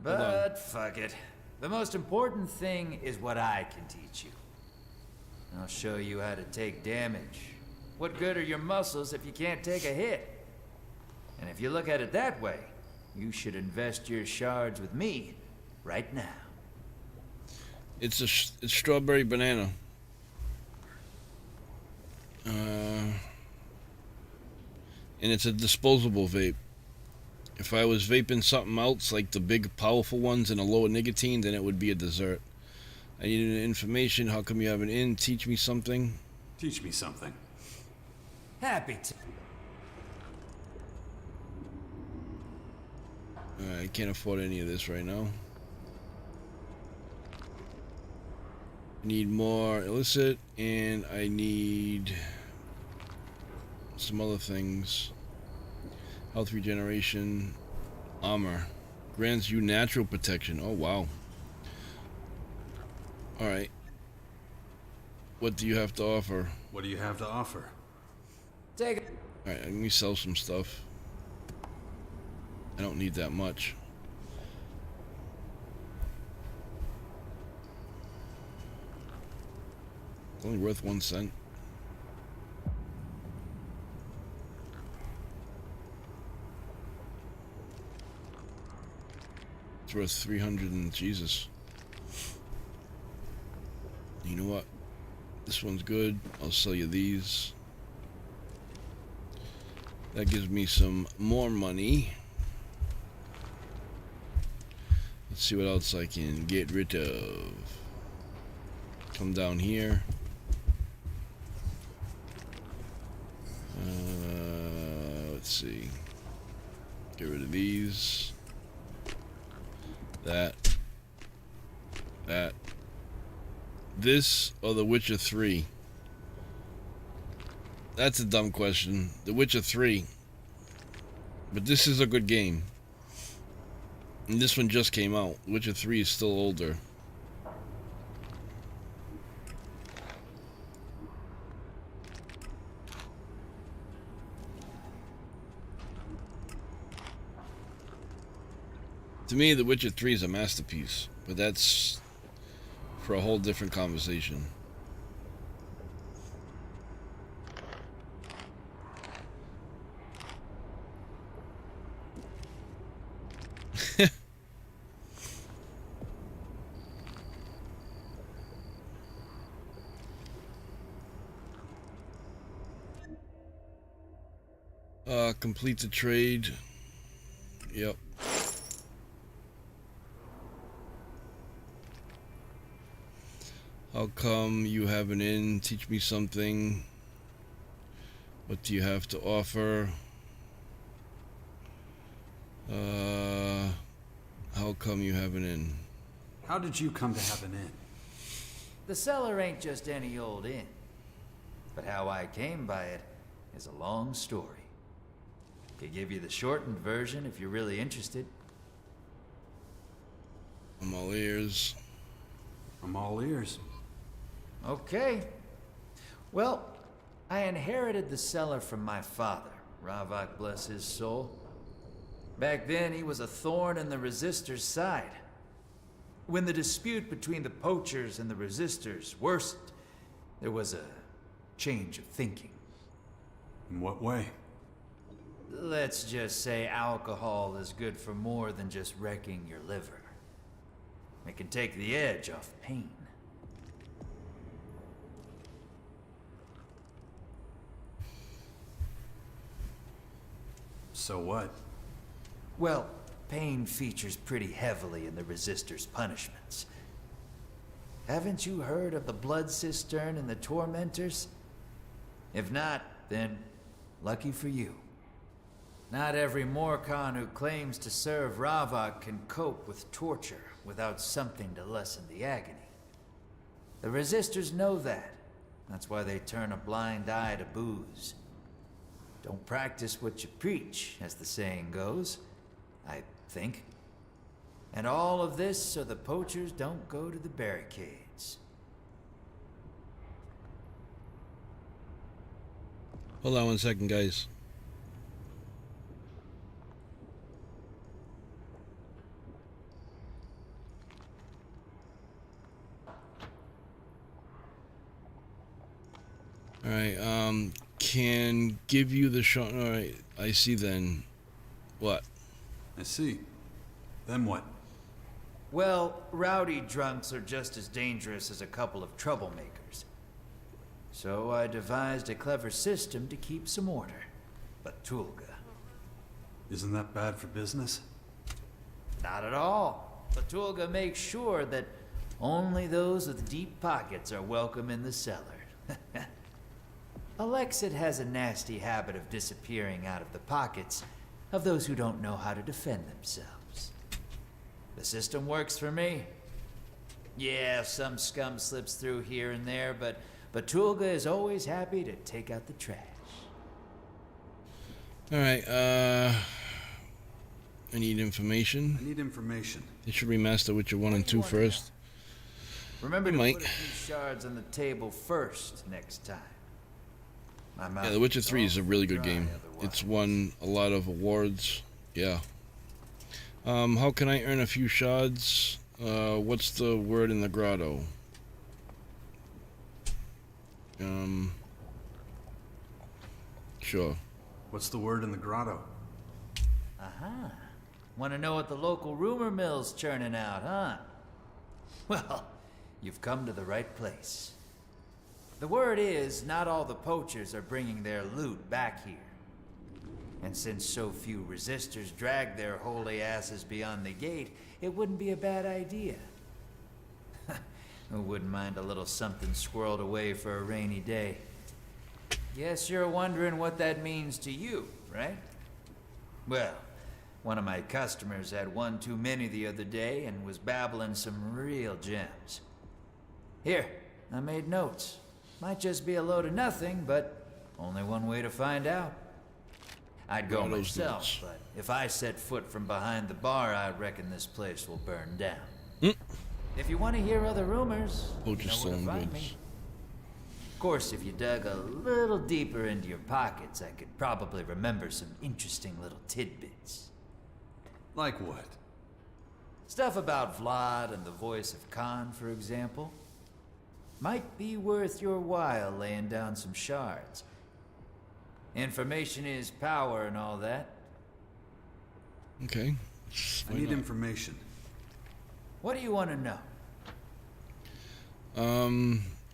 But fuck it. The most important thing is what I can teach you. I'll show you how to take damage. What good are your muscles if you can't take a hit? And if you look at it that way, you should invest your shards with me right now. It's strawberry banana. And it's a disposable vape. If I was vaping something else, like the big powerful ones and a lower nicotine, then it would be a dessert. I need information. How come you have an in? Teach me something. Teach me something. Happy to. I can't afford any of this right now. I need more illicit, and I need some other things. Health regeneration, armor, grants you natural protection. Oh wow. All right. What do you have to offer? What do you have to offer? Take it. All right, let me sell some stuff. I don't need that much. It's only worth 1 cent. It's worth 300 and Jesus. You know what? This one's good. I'll sell you these. That gives me some more money. Let's see what else I can get rid of. Come down here. Let's see. Get rid of these. That. This or The Witcher 3? That's a dumb question. The Witcher 3. But this is a good game. And this one just came out. Witcher 3 is still older. To me, The Witcher 3 is a masterpiece. But that's for a whole different conversation. Complete the trade. Yep. How come you have an inn? Teach me something. What do you have to offer? How come you have an inn? How did you come to have an inn? The cellar ain't just any old inn. But how I came by it is a long story. Could give you the shortened version if you're really interested. I'm all ears. I'm all ears. Okay. Well, I inherited the cellar from my father, Ravage bless his soul. Back then, he was a thorn in the resistors' side. When the dispute between the poachers and the resistors worsened, there was a change of thinking. In what way? Let's just say alcohol is good for more than just wrecking your liver. It can take the edge off pain. So what? Well, pain features pretty heavily in the resistors' punishments. Haven't you heard of the blood cistern and the tormentors? If not, then lucky for you. Not every Morcon who claims to serve Ravage can cope with torture without something to lessen the agony. The resistors know that, That's why they turn a blind eye to booze. Don't practice what you preach, as the saying goes, I think. And all of this so the poachers don't go to the barricades. Hold on one second, guys. Alright, can give you the shot. Alright, I see then. What? I see. Then what? Well, rowdy drunks are just as dangerous as a couple of troublemakers. So I devised a clever system to keep some order. But Tulga. Isn't that bad for business? Not at all. Batulga makes sure that only those with deep pockets are welcome in the cellar. Alexid has a nasty habit of disappearing out of the pockets of those who don't know how to defend themselves. The system works for me. Yeah, some scum slips through here and there, but Batulga is always happy to take out the trash. Alright, I need information. I need information. It should remaster Witcher 1 and 2 first. Remember to put a few shards on the table first next time. Yeah, The Witcher 3 is a really good game. It's won a lot of awards. Yeah. How can I earn a few shards? What's the word in the grotto? Sure. What's the word in the grotto? Aha. Want to know what the local rumor mill's churning out, huh? Well, you've come to the right place. The word is, not all the poachers are bringing their loot back here. And since so few resistors drag their holy asses beyond the gate, it wouldn't be a bad idea. Who wouldn't mind a little something squirreled away for a rainy day? Guess you're wondering what that means to you, right? Well, one of my customers had one too many the other day and was babbling some real gems. Here, I made notes. Might just be a load of nothing, but only one way to find out. I'd go myself, but if I set foot from behind the bar, I reckon this place will burn down. If you want to hear other rumors, you know where to find me. Of course, if you dug a little deeper into your pockets, I could probably remember some interesting little tidbits. Like what? Stuff about Vlad and the voice of Khan, for example. Might be worth your while laying down some shards. Information is power and all that. Okay. I need information. What do you want to know?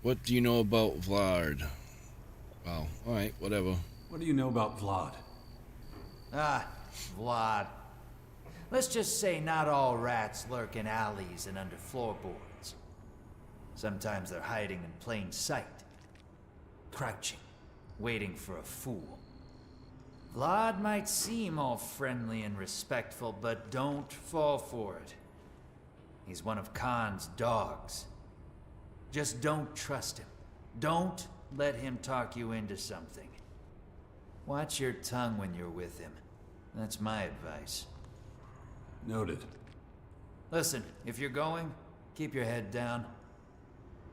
What do you know about Vlad? Well, alright, whatever. What do you know about Vlad? Ah, Vlad. Let's just say not all rats lurk in alleys and under floorboards. Sometimes they're hiding in plain sight. Crouching, waiting for a fool. Vlad might seem all friendly and respectful, but don't fall for it. He's one of Khan's dogs. Just don't trust him. Don't let him talk you into something. Watch your tongue when you're with him. That's my advice. Noted. Listen, if you're going, keep your head down.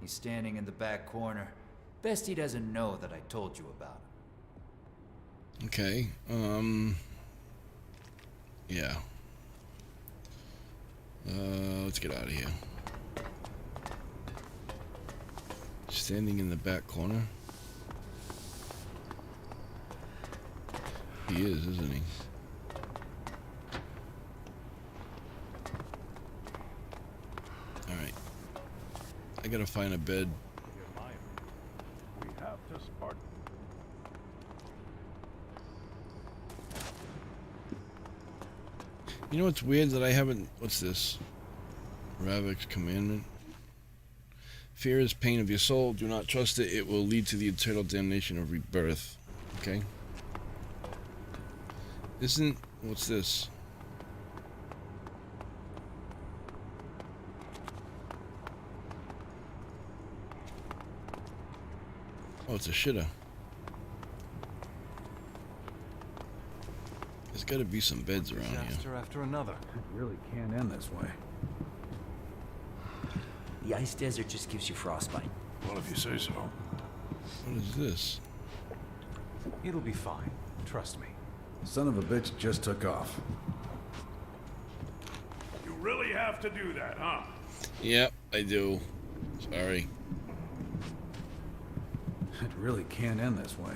He's standing in the back corner. Best he doesn't know that I told you about him. Okay, yeah. Let's get out of here. Standing in the back corner. He is, isn't he? Alright. I gotta find a bed. We have to Spartan. You know what's weird that I haven't... What's this? Ravage Commandment. Fear is pain of your soul. Do not trust it. It will lead to the eternal damnation of rebirth. Okay. Isn't... What's this? Oh, it's a shitter. There's got to be some beds around here. Disaster after another. It really can't end this way. The ice desert just gives you frostbite. Well, if you say so. What is this? It'll be fine. Trust me. Son of a bitch just took off. You really have to do that, huh? Yep, I do. Sorry. It really can't end this way.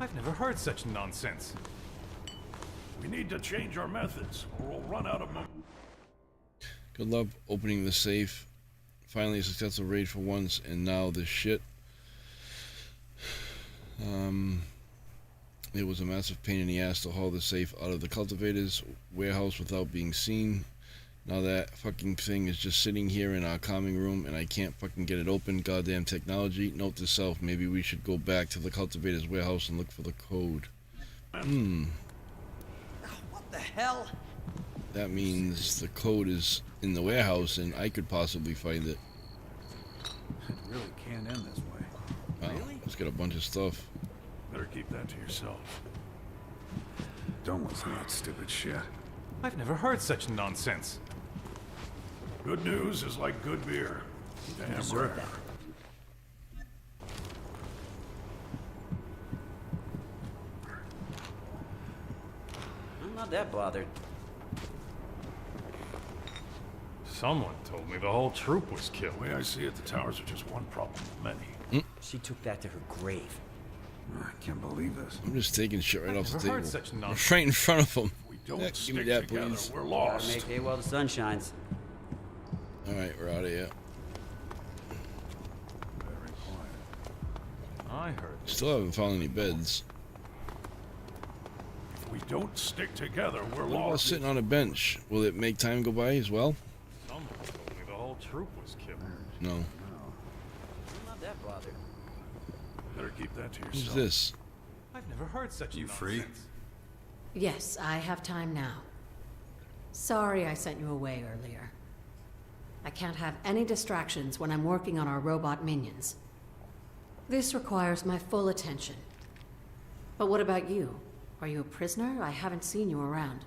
I've never heard such nonsense. We need to change our methods, or we'll run out of momentum. Good luck opening the safe. Finally a successful raid for once, and now this shit. It was a massive pain in the ass to haul the safe out of the cultivator's warehouse without being seen. Now that fucking thing is just sitting here in our calming room and I can't fucking get it open. Goddamn technology. Note to self, maybe we should go back to the cultivator's warehouse and look for the code. What the hell? That means the code is in the warehouse and I could possibly find it. It really can't end this way. Wow, it's got a bunch of stuff. Better keep that to yourself. Don't listen to that stupid shit. I've never heard such nonsense. Good news is like good beer. Damn Deserve rare. that. I'm not that bothered. Someone told me the whole troop was killed. The way I see it, the towers are just one problem of many. She took that to her grave. I can't believe this. I'm just taking shit right off the never table. heard such nonsense. Right in front of them. We don't Give stick me that, together, please. we're Gotta lost. make hay while the sun shines. Alright, we're out of here. Very quiet. I heard. Still haven't found any beds. If we don't stick together, we're What about lost. sitting on a bench? Will it make time go by as well? Someone told me the whole troop was killed. No. I'm not that bothered. Better keep that to Who's yourself. this? I've never heard such You nonsense. free? Yes, I have time now. Sorry I sent you away earlier. I can't have any distractions when I'm working on our robot minions. This requires my full attention. But what about you? Are you a prisoner? I haven't seen you around.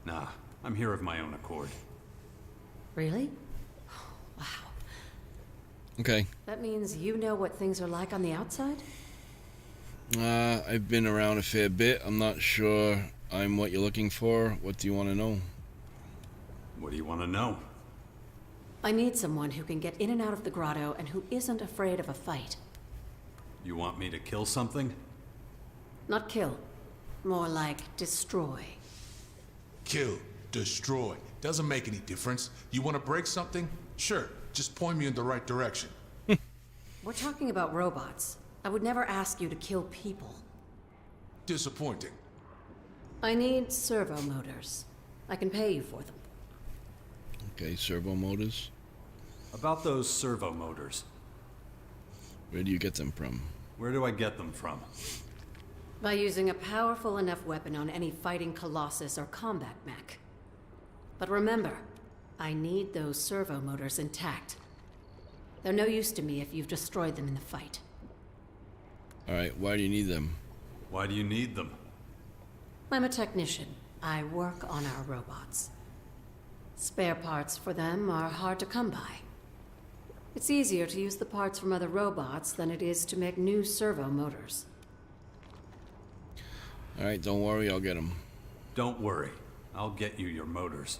Nah, I'm here of my own accord. Really? Wow. Okay. That means you know what things are like on the outside? I've been around a fair bit. I'm not sure I'm what you're looking for. What do you want to know? What do you want to know? I need someone who can get in and out of the grotto and who isn't afraid of a fight. You want me to kill something? Not kill. More like destroy. Kill, destroy. Doesn't make any difference. You want to break something? Sure, just point me in the right direction. We're talking about robots. I would never ask you to kill people. Disappointing. I need servo motors. I can pay you for them. Okay, servo motors. About those servo motors. Where do you get them from? Where do I get them from? By using a powerful enough weapon on any fighting colossus or combat mech. But remember, I need those servo motors intact. They're no use to me if you've destroyed them in the fight. Alright, why do you need them? Why do you need them? I'm a technician. I work on our robots. Spare parts for them are hard to come by. It's easier to use the parts from other robots than it is to make new servo motors. Alright, don't worry, I'll get them. Don't worry. I'll get you your motors.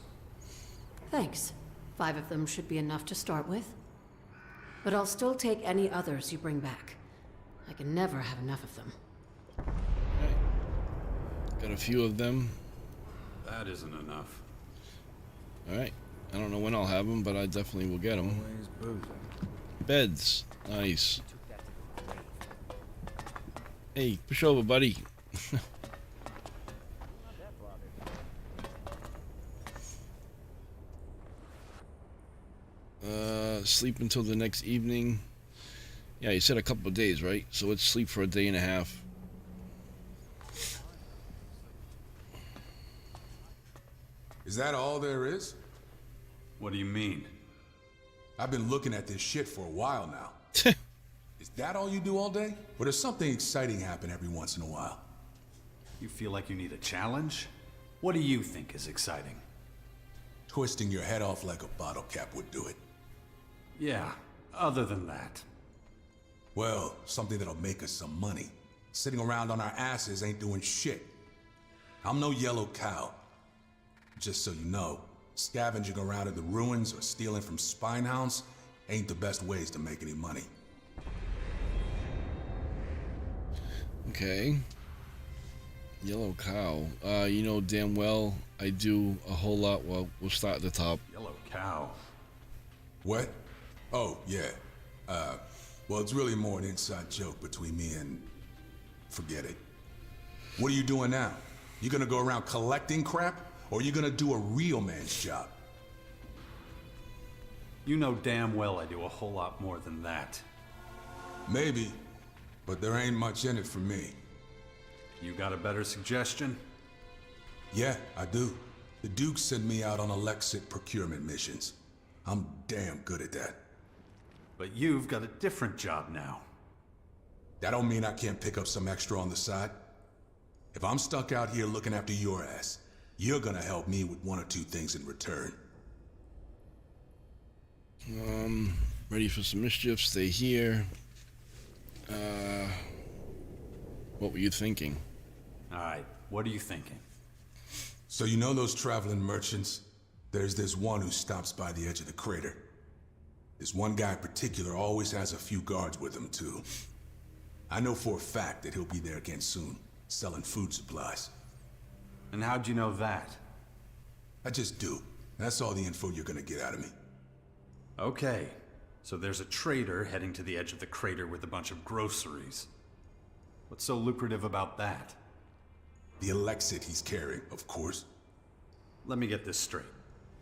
Thanks. 5 of them should be enough to start with. But I'll still take any others you bring back. I can never have enough of them. Got a few of them. That isn't enough. Alright. I don't know when I'll have them, but I definitely will get them. Beds. Nice. Hey, push over, buddy. Sleep until the next evening. Yeah, you said a couple of days, right? So let's sleep for a day and a half. Is that all there is? What do you mean? I've been looking at this shit for a while now. Is that all you do all day? Or does something exciting happen every once in a while? You feel like you need a challenge? What do you think is exciting? Twisting your head off like a bottle cap would do it. Yeah, other than that. Well, something that'll make us some money. Sitting around on our asses ain't doing shit. I'm no yellow cow. Just so you know, scavenging around in the ruins or stealing from spinehounds ain't the best ways to make any money. Okay. Yellow cow. You know damn well I do a whole lot. Well, we'll start at the top. Yellow cow. What? Oh, yeah. Well, it's really more an inside joke between me and... forget it. What are you doing now? You gonna go around collecting crap? Or you gonna do a real man's job? You know damn well I do a whole lot more than that. Maybe, but there ain't much in it for me. You got a better suggestion? Yeah, I do. The Duke sent me out on ELEX II procurement missions. I'm damn good at that. But you've got a different job now. That don't mean I can't pick up some extra on the side. If I'm stuck out here looking after your ass, you're gonna help me with one or two things in return. Ready for some mischief, stay here. What were you thinking? Alright, what are you thinking? So you know those traveling merchants? There's this one who stops by the edge of the crater. This one guy in particular always has a few guards with him too. I know for a fact that he'll be there again soon, selling food supplies. And how'd you know that? I just do. That's all the info you're gonna get out of me. Okay, so there's a trader heading to the edge of the crater with a bunch of groceries. What's so lucrative about that? The ELEX II he's carrying, of course. Let me get this straight.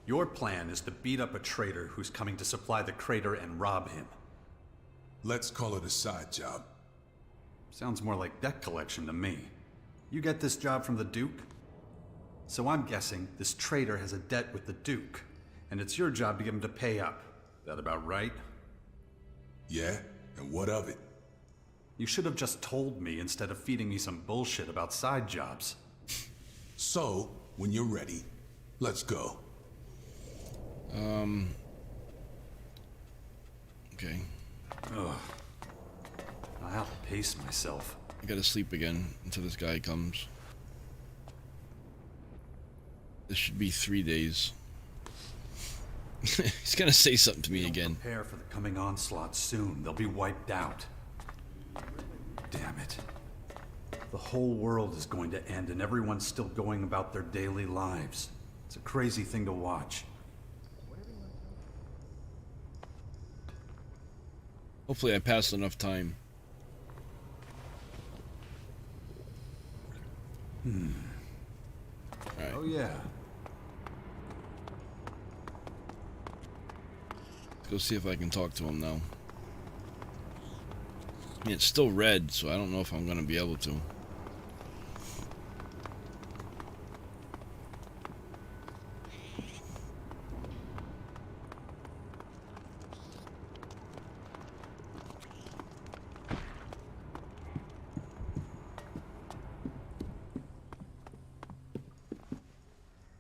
Your plan is to beat up a trader who's coming to supply the crater and rob him. Let's call it a side job. Sounds more like debt collection to me. You get this job from the Duke? So I'm guessing this trader has a debt with the Duke, and it's your job to get him to pay up. That about right? Yeah, and what of it? You should have just told me instead of feeding me some bullshit about side jobs. So, when you're ready, let's go. Okay. Ugh. I have to pace myself. I gotta sleep again until this guy comes. This should be 3 days. He's gonna say something to me again. Prepare for the coming onslaught soon. They'll be wiped out. Damn it. The whole world is going to end and everyone's still going about their daily lives. It's a crazy thing to watch. Hopefully I passed enough time. Alright. Oh yeah. Let's go see if I can talk to him now. I mean, it's still red, so I don't know if I'm gonna be able to.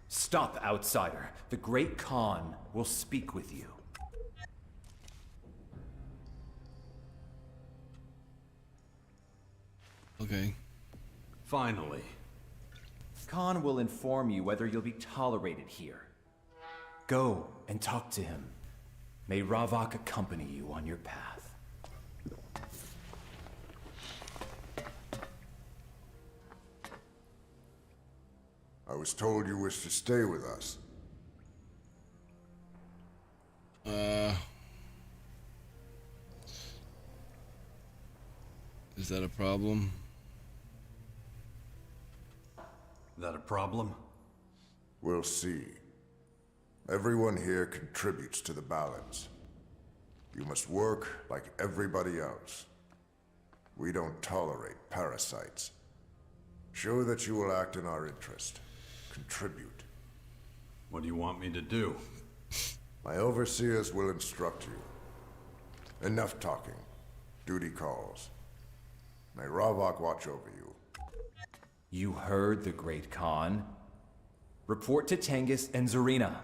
Stop, outsider. The Great Khan will speak with you. Okay. Finally. Khan will inform you whether you'll be tolerated here. Go and talk to him. May Ravage accompany you on your path. I was told you wish to stay with us. Is that a problem? That a problem? We'll see. Everyone here contributes to the balance. You must work like everybody else. We don't tolerate parasites. Show that you will act in our interest. Contribute. What do you want me to do? My overseers will instruct you. Enough talking. Duty calls. May Ravok watch over you. You heard the Great Khan. Report to Tengus and Zarina.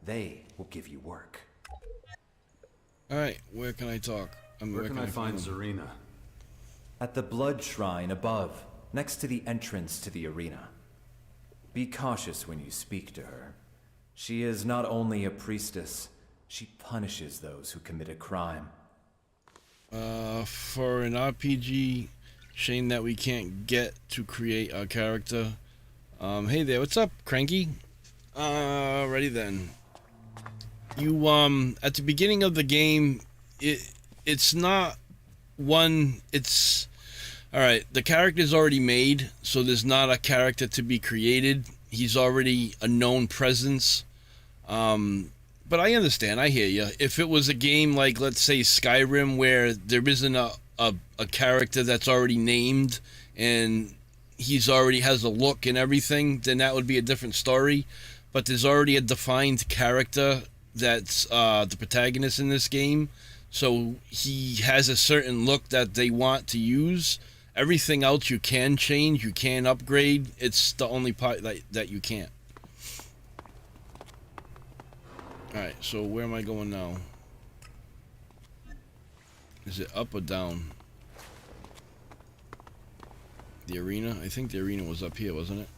They will give you work. Alright, where can I talk? Where can I find Zarina? At the Blood Shrine above, next to the entrance to the arena. Be cautious when you speak to her. She is not only a priestess, she punishes those who commit a crime. For an RPG, shame that we can't get to create a character. Hey there, what's up, Cranky? Ready then. You, at the beginning of the game, it's not one, it's... Alright, the character's already made, so there's not a character to be created. He's already a known presence. But I understand, I hear you. If it was a game like, let's say, Skyrim, where there isn't a character that's already named, and he's already has a look and everything, then that would be a different story. But there's already a defined character that's the protagonist in this game, so he has a certain look that they want to use. Everything else you can change, you can upgrade. It's the only part that you can't. Alright, so where am I going now? Is it up or down? The arena? I think the arena was up here, wasn't it?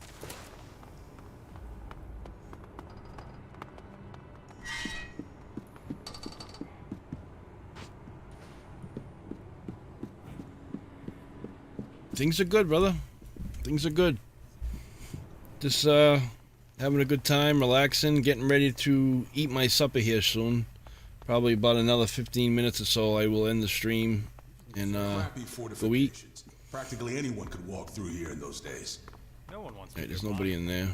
Things are good, brother. Things are good. Just having a good time, relaxing, getting ready to eat my supper here soon. Probably about another 15 minutes or so I will end the stream and go eat. Practically anyone could walk through here in those days. No one wants Hey, there's nobody in there.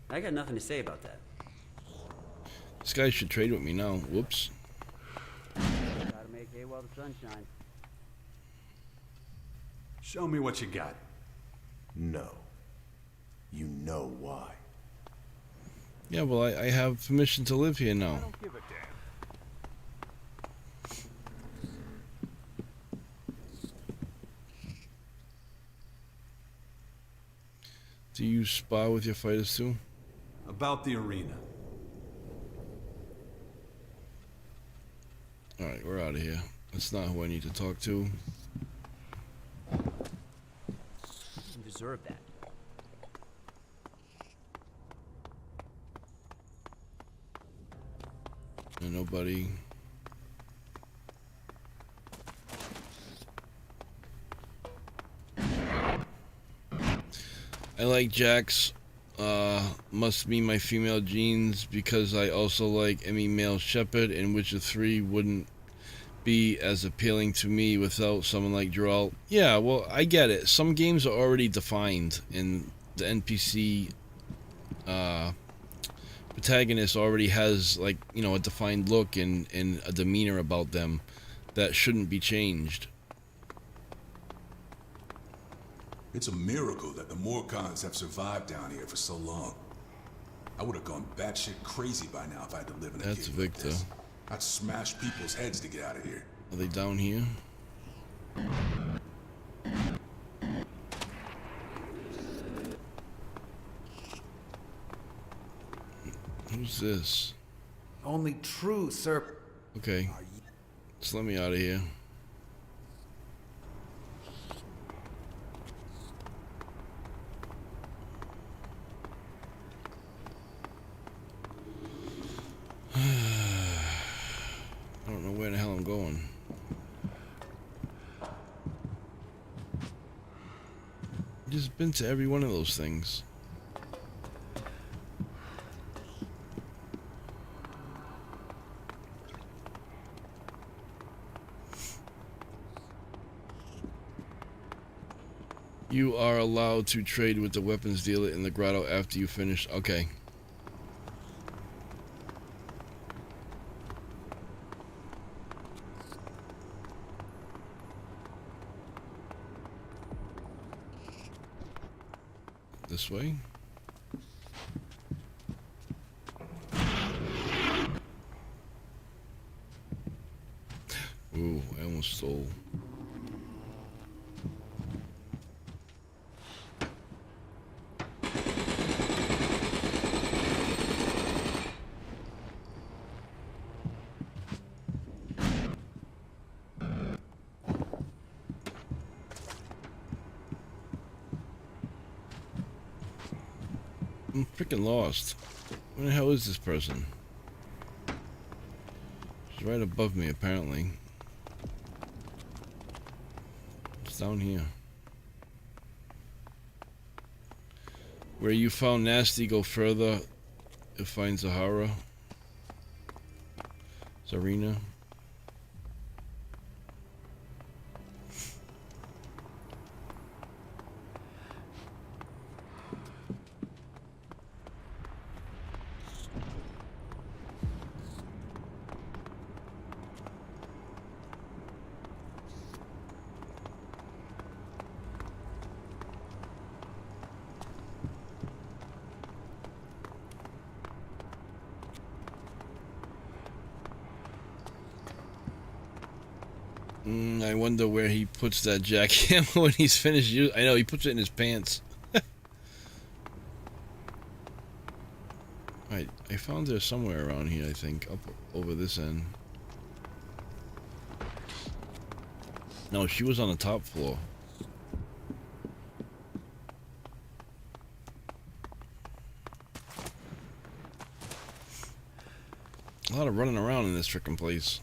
I got nothing to say about that. This guy should trade with me now. Whoops. Gotta make hay while the sun shines. Show me what you got. No. You know why. Yeah, well, I have permission to live here now. I don't give a damn. Do you spar with your fighters too? About the arena. Alright, we're out of here. That's not who I need to talk to. You deserve that. And nobody. I like Jax. Must be my female genes because I also like Emmy Male Shepherd, and Witcher 3 wouldn't be as appealing to me without someone like Geralt. Yeah, well, I get it. Some games are already defined, and the NPC protagonist already has, like, you know, a defined look and a demeanor about them that shouldn't be changed. It's a miracle that the Morcons have survived down here for so long. I would have gone batshit crazy by now if I had to live in a That's cave Victor. like this. I'd smash people's heads to get out of here. Are they down here? Who's this? Only true, sir. Okay. Just let me out of here. I don't know where the hell I'm going. Just been to every one of those things. You are allowed to trade with the weapons dealer in the grotto after you finish. Okay. This way. hole. I'm freaking lost. Where the hell is this person? She's right above me, apparently. It's down here. Where you found nasty, go further. It finds a horror. Zarina. I wonder where he puts that jackhammer when he's finished using. I know he puts it in his pants. Alright, I found her somewhere around here, I think, up over this end. No, she was on the top floor. A lot of running around in this frickin' place.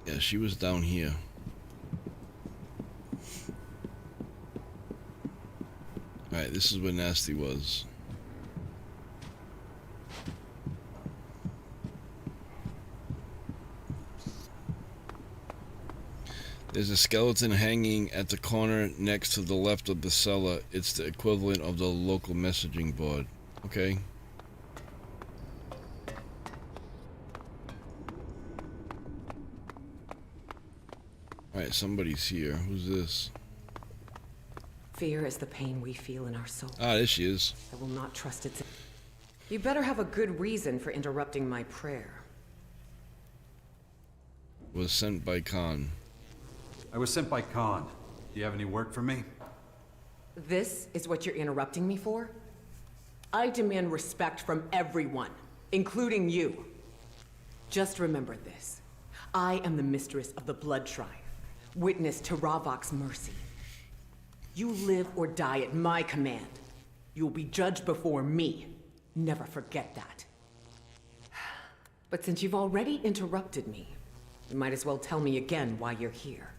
Yeah, she was down here. Alright, this is where Nasty was. There's a skeleton hanging at the corner next to the left of the cellar. It's the equivalent of the local messaging board. Okay. Alright, somebody's here. Who's this? Fear is the pain we feel in our souls. Ah, there she is. I will not trust its... You better have a good reason for interrupting my prayer. Was sent by Khan. I was sent by Khan. Do you have any work for me? This is what you're interrupting me for? I demand respect from everyone, including you. Just remember this. I am the mistress of the Blood Shrine, witness to Ravok's mercy. You live or die at my command. You will be judged before me. Never forget that. But since you've already interrupted me, you might as well tell me again why you're here.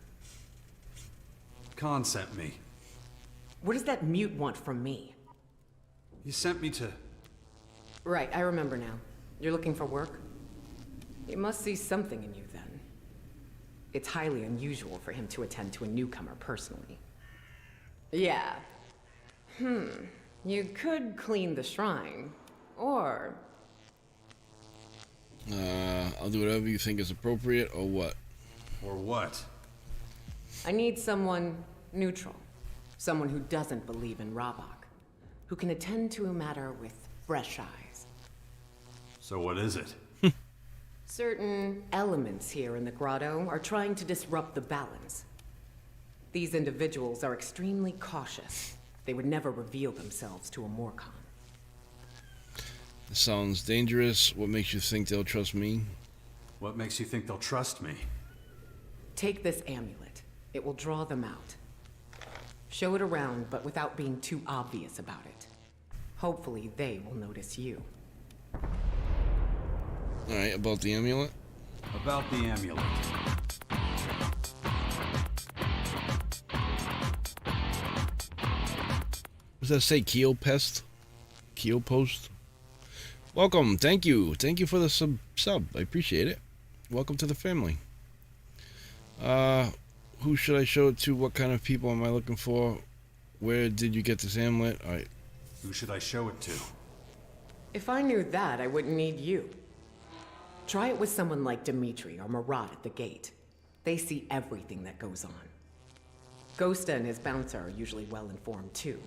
Khan sent me. What does that mute want from me? He sent me to... Right, I remember now. You're looking for work? He must see something in you then. It's highly unusual for him to attend to a newcomer personally. Yeah. You could clean the shrine, or... I'll do whatever you think is appropriate, or what? Or what? I need someone neutral. Someone who doesn't believe in Ravok. Who can attend to a matter with fresh eyes. So what is it? Certain elements here in the grotto are trying to disrupt the balance. These individuals are extremely cautious. They would never reveal themselves to a Morcon. This sounds dangerous. What makes you think they'll trust me? What makes you think they'll trust me? Take this amulet. It will draw them out. Show it around, but without being too obvious about it. Hopefully they will notice you. Alright, about the amulet? About the amulet. Does that say Keel Pest? Keel Post? Welcome, thank you. Thank you for the sub. I appreciate it. Welcome to the family. Who should I show it to? What kind of people am I looking for? Where did you get this amulet? Alright. Who should I show it to? If I knew that, I wouldn't need you. Try it with someone like Dimitri or Marat at the gate. They see everything that goes on. Ghosta and his bouncer are usually well informed too.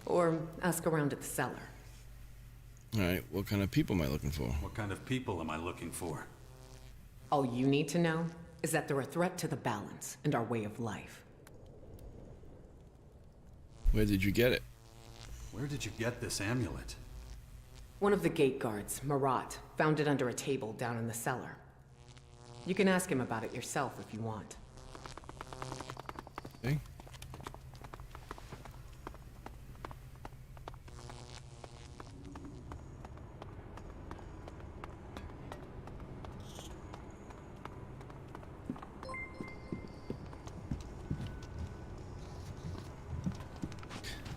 Or ask around at the cellar. Alright, what kind of people am I looking for? What kind of people am I looking for? All you need to know is that they're a threat to the balance and our way of life. Where did you get it? Where did you get this amulet? One of the gate guards, Marat, found it under a table down in the cellar. You can ask him about it yourself if you want. Okay.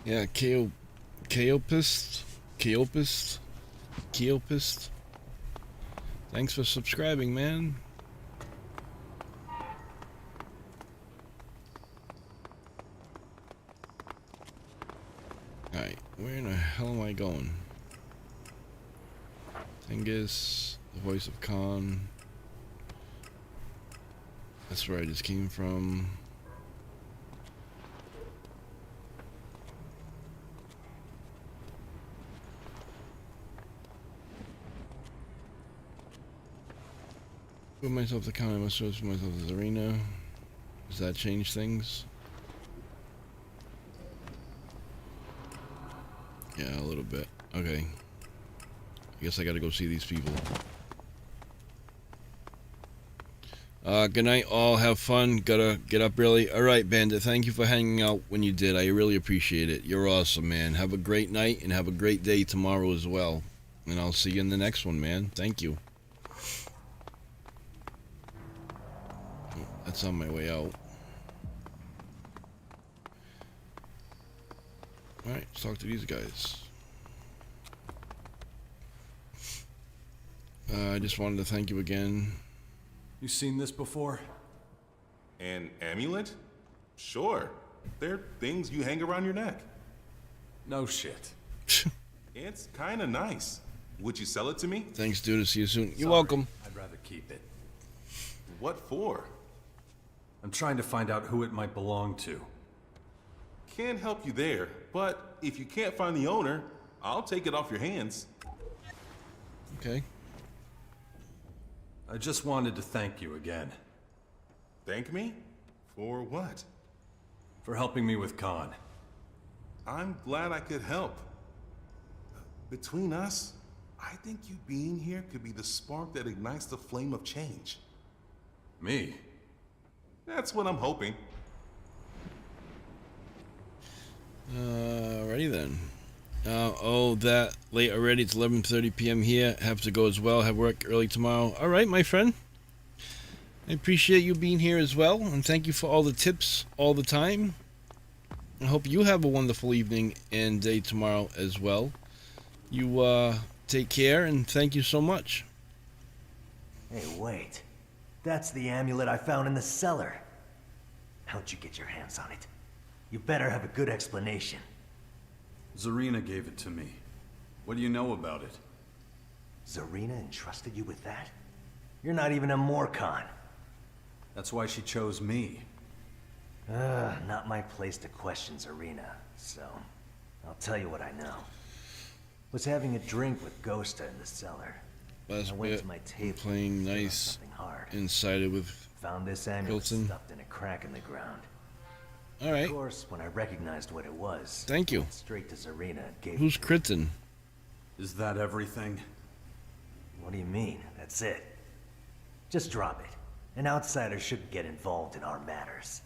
Yeah, Keopist. Thanks for subscribing, man. Alright, where in the hell am I going? Tengus, the voice of Khan. That's where I just came from. Put myself the Khan, I must put myself as Arena. Does that change things? Yeah, a little bit. Okay. I guess I gotta go see these people. Good night, all. Have fun. Gotta get up early. Alright, Bandit. Thank you for hanging out when you did. I really appreciate it. You're awesome, man. Have a great night and have a great day tomorrow as well. And I'll see you in the next one, man. Thank you. That's on my way out. Alright, let's talk to these guys. I just wanted to thank you again. You seen this before? An amulet? Sure. They're things you hang around your neck. No shit. It's kinda nice. Would you sell it to me? Thanks, dude. See you soon. You're Sorry, welcome. I'd rather keep it. What for? I'm trying to find out who it might belong to. Can't help you there, but if you can't find the owner, I'll take it off your hands. Okay. I just wanted to thank you again. Thank me? For what? For helping me with Khan. I'm glad I could help. Between us, I think you being here could be the spark that ignites the flame of change. Me? That's what I'm hoping. Alrighty then. Oh, that late already. It's 11:30 p.m. here. Have to go as well. Have work early tomorrow. Alright, my friend. I appreciate you being here as well. And thank you for all the tips all the time. I hope you have a wonderful evening and day tomorrow as well. You, take care and thank you so much. Hey, wait. That's the amulet I found in the cellar. How'd you get your hands on it? You better have a good explanation. Zarina gave it to me. What do you know about it? Zarina entrusted you with that? You're not even a Morcon. That's why she chose me. Not my place to question Zarina, so I'll tell you what I know. Was having a drink with Ghosta in the cellar. Last I went bit, to my table, playing nice inside it with found this amulet Hilton. stuffed in a crack in the ground. All right. Of course, when I recognized what it was, Thank you. went straight to Zarina and gave Who's it to her. Kryten? Is that everything? What do you mean? That's it. Just drop it. An outsider shouldn't get involved in our matters.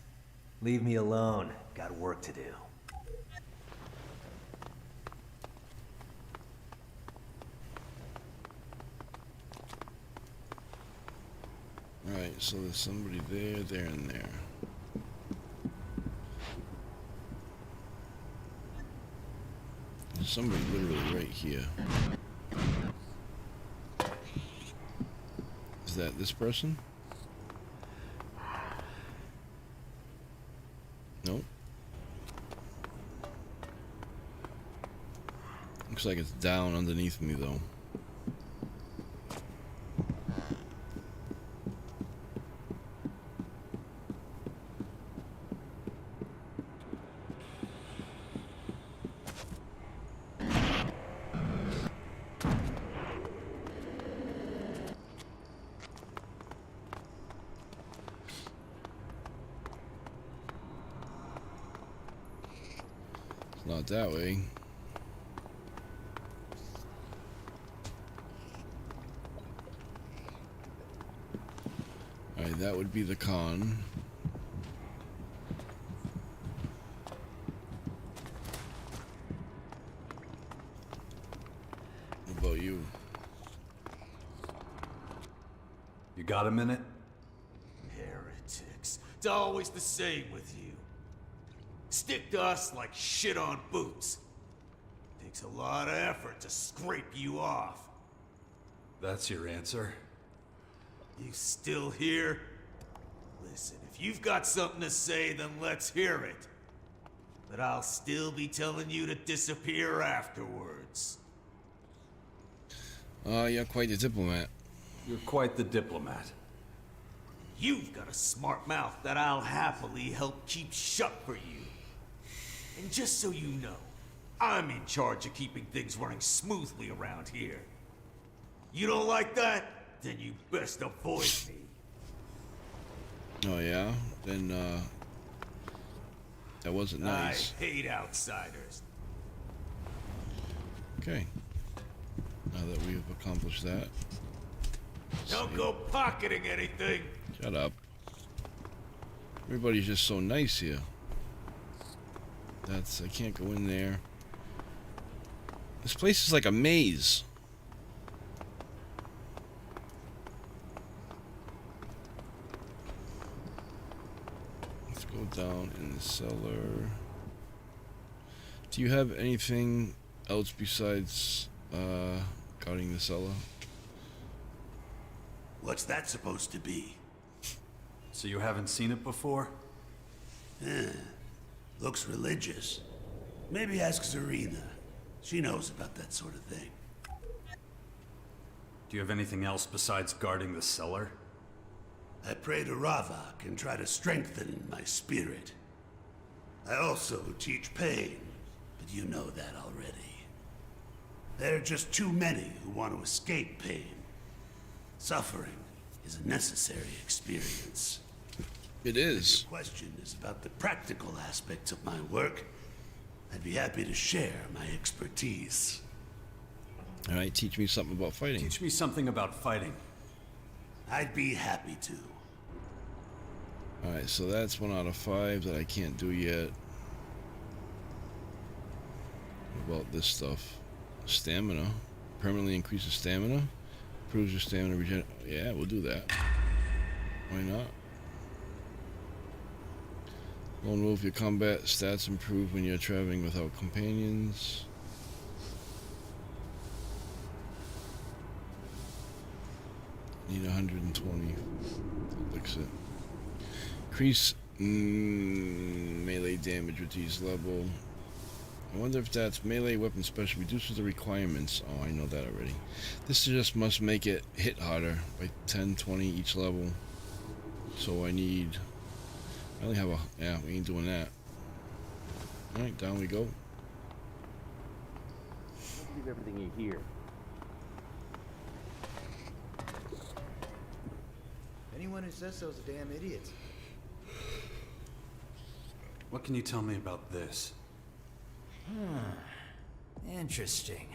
Leave me alone. Got work to do. Alright, so there's somebody there, and there. There's somebody literally right here. Is that this person? Nope. Looks like it's down underneath me though. Not that way. Alright, that would be the con. What about you? You got a minute? Heretics. It's always the same with you. Stick to us like shit on boots. Takes a lot of effort to scrape you off. That's your answer? You still here? Listen, if you've got something to say, then let's hear it. But I'll still be telling you to disappear afterwards. You're quite the diplomat. You're quite the diplomat. You've got a smart mouth that I'll happily help keep shut for you. And just so you know, I'm in charge of keeping things running smoothly around here. You don't like that? Then you best avoid me. Oh yeah? Then, that wasn't nice. I hate outsiders. Okay. Now that we've accomplished that. Don't go pocketing anything. Shut up. Everybody's just so nice here. I can't go in there. This place is like a maze. Let's go down in the cellar. Do you have anything else besides guarding the cellar? What's that supposed to be? So you haven't seen it before? Looks religious. Maybe ask Zarina. She knows about that sort of thing. Do you have anything else besides guarding the cellar? I pray to Ravage and try to strengthen my spirit. I also teach pain, but you know that already. There are just too many who want to escape pain. Suffering is a necessary experience. It is. If your question is about the practical aspects of my work, I'd be happy to share my expertise. Alright, teach me something about fighting. Teach me something about fighting. I'd be happy to. Alright, so that's 1 out of 5 that I can't do yet. What about this stuff? Stamina. Permanently increases stamina. Improves your stamina regen. Yeah, we'll do that. Why not? Lone wolf, your combat stats improve when you're traveling without companions. Need 120. Fix it. Increase melee damage with each level. I wonder if that's melee weapon special. Reduces the requirements. Oh, I know that already. This just must make it hit harder by 10, 20 each level. So I need... I only have a... Yeah, we ain't doing that. Alright, down we go. Leave everything you hear. Anyone who says so is a damn idiot. What can you tell me about this? Interesting.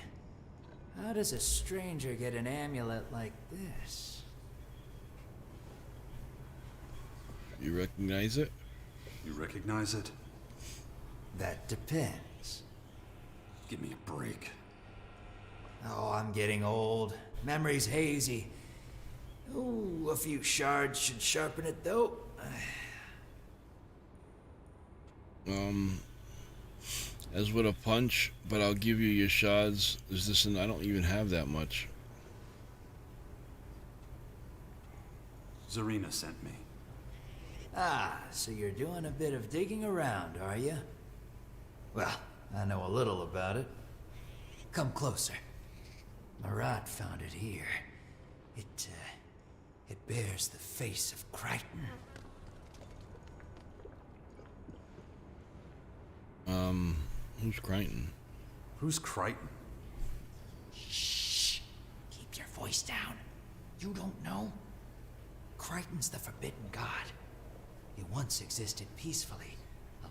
How does a stranger get an amulet like this? You recognize it? You recognize it? That depends. Give me a break. Oh, I'm getting old. Memory's hazy. Ooh, a few shards should sharpen it, though. As with a punch, but I'll give you your shards. Is this I don't even have that much. Zarina sent me. Ah, so you're doing a bit of digging around, are you? Well, I know a little about it. Come closer. Marat found it here. It bears the face of Crichton. Who's Crichton? Who's Crichton? Shh! Keep your voice down. You don't know? Crichton's the Forbidden God. He once existed peacefully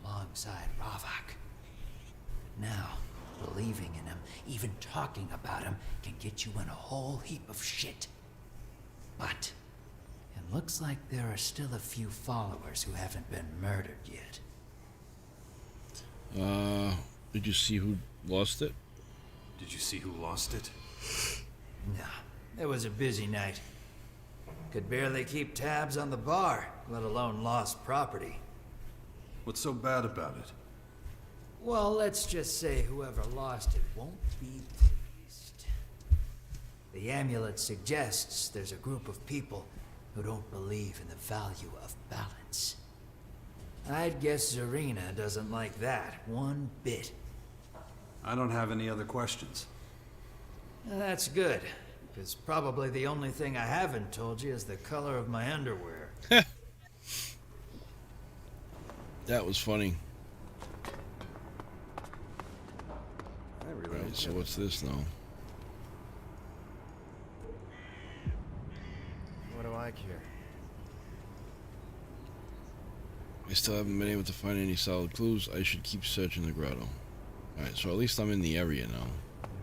alongside Ravage. Now, believing in him, even talking about him, can get you in a whole heap of shit. But it looks like there are still a few followers who haven't been murdered yet. Did you see who lost it? Did you see who lost it? No, it was a busy night. Could barely keep tabs on the bar, let alone lost property. What's so bad about it? Well, let's just say whoever lost it won't be pleased. The amulet suggests there's a group of people who don't believe in the value of balance. I'd guess Zarina doesn't like that one bit. I don't have any other questions. That's good, because probably the only thing I haven't told you is the color of my underwear. That was funny. Right, so what's this now? What do I care? I still haven't been able to find any solid clues. I should keep searching the grotto. Alright, so at least I'm in the area now.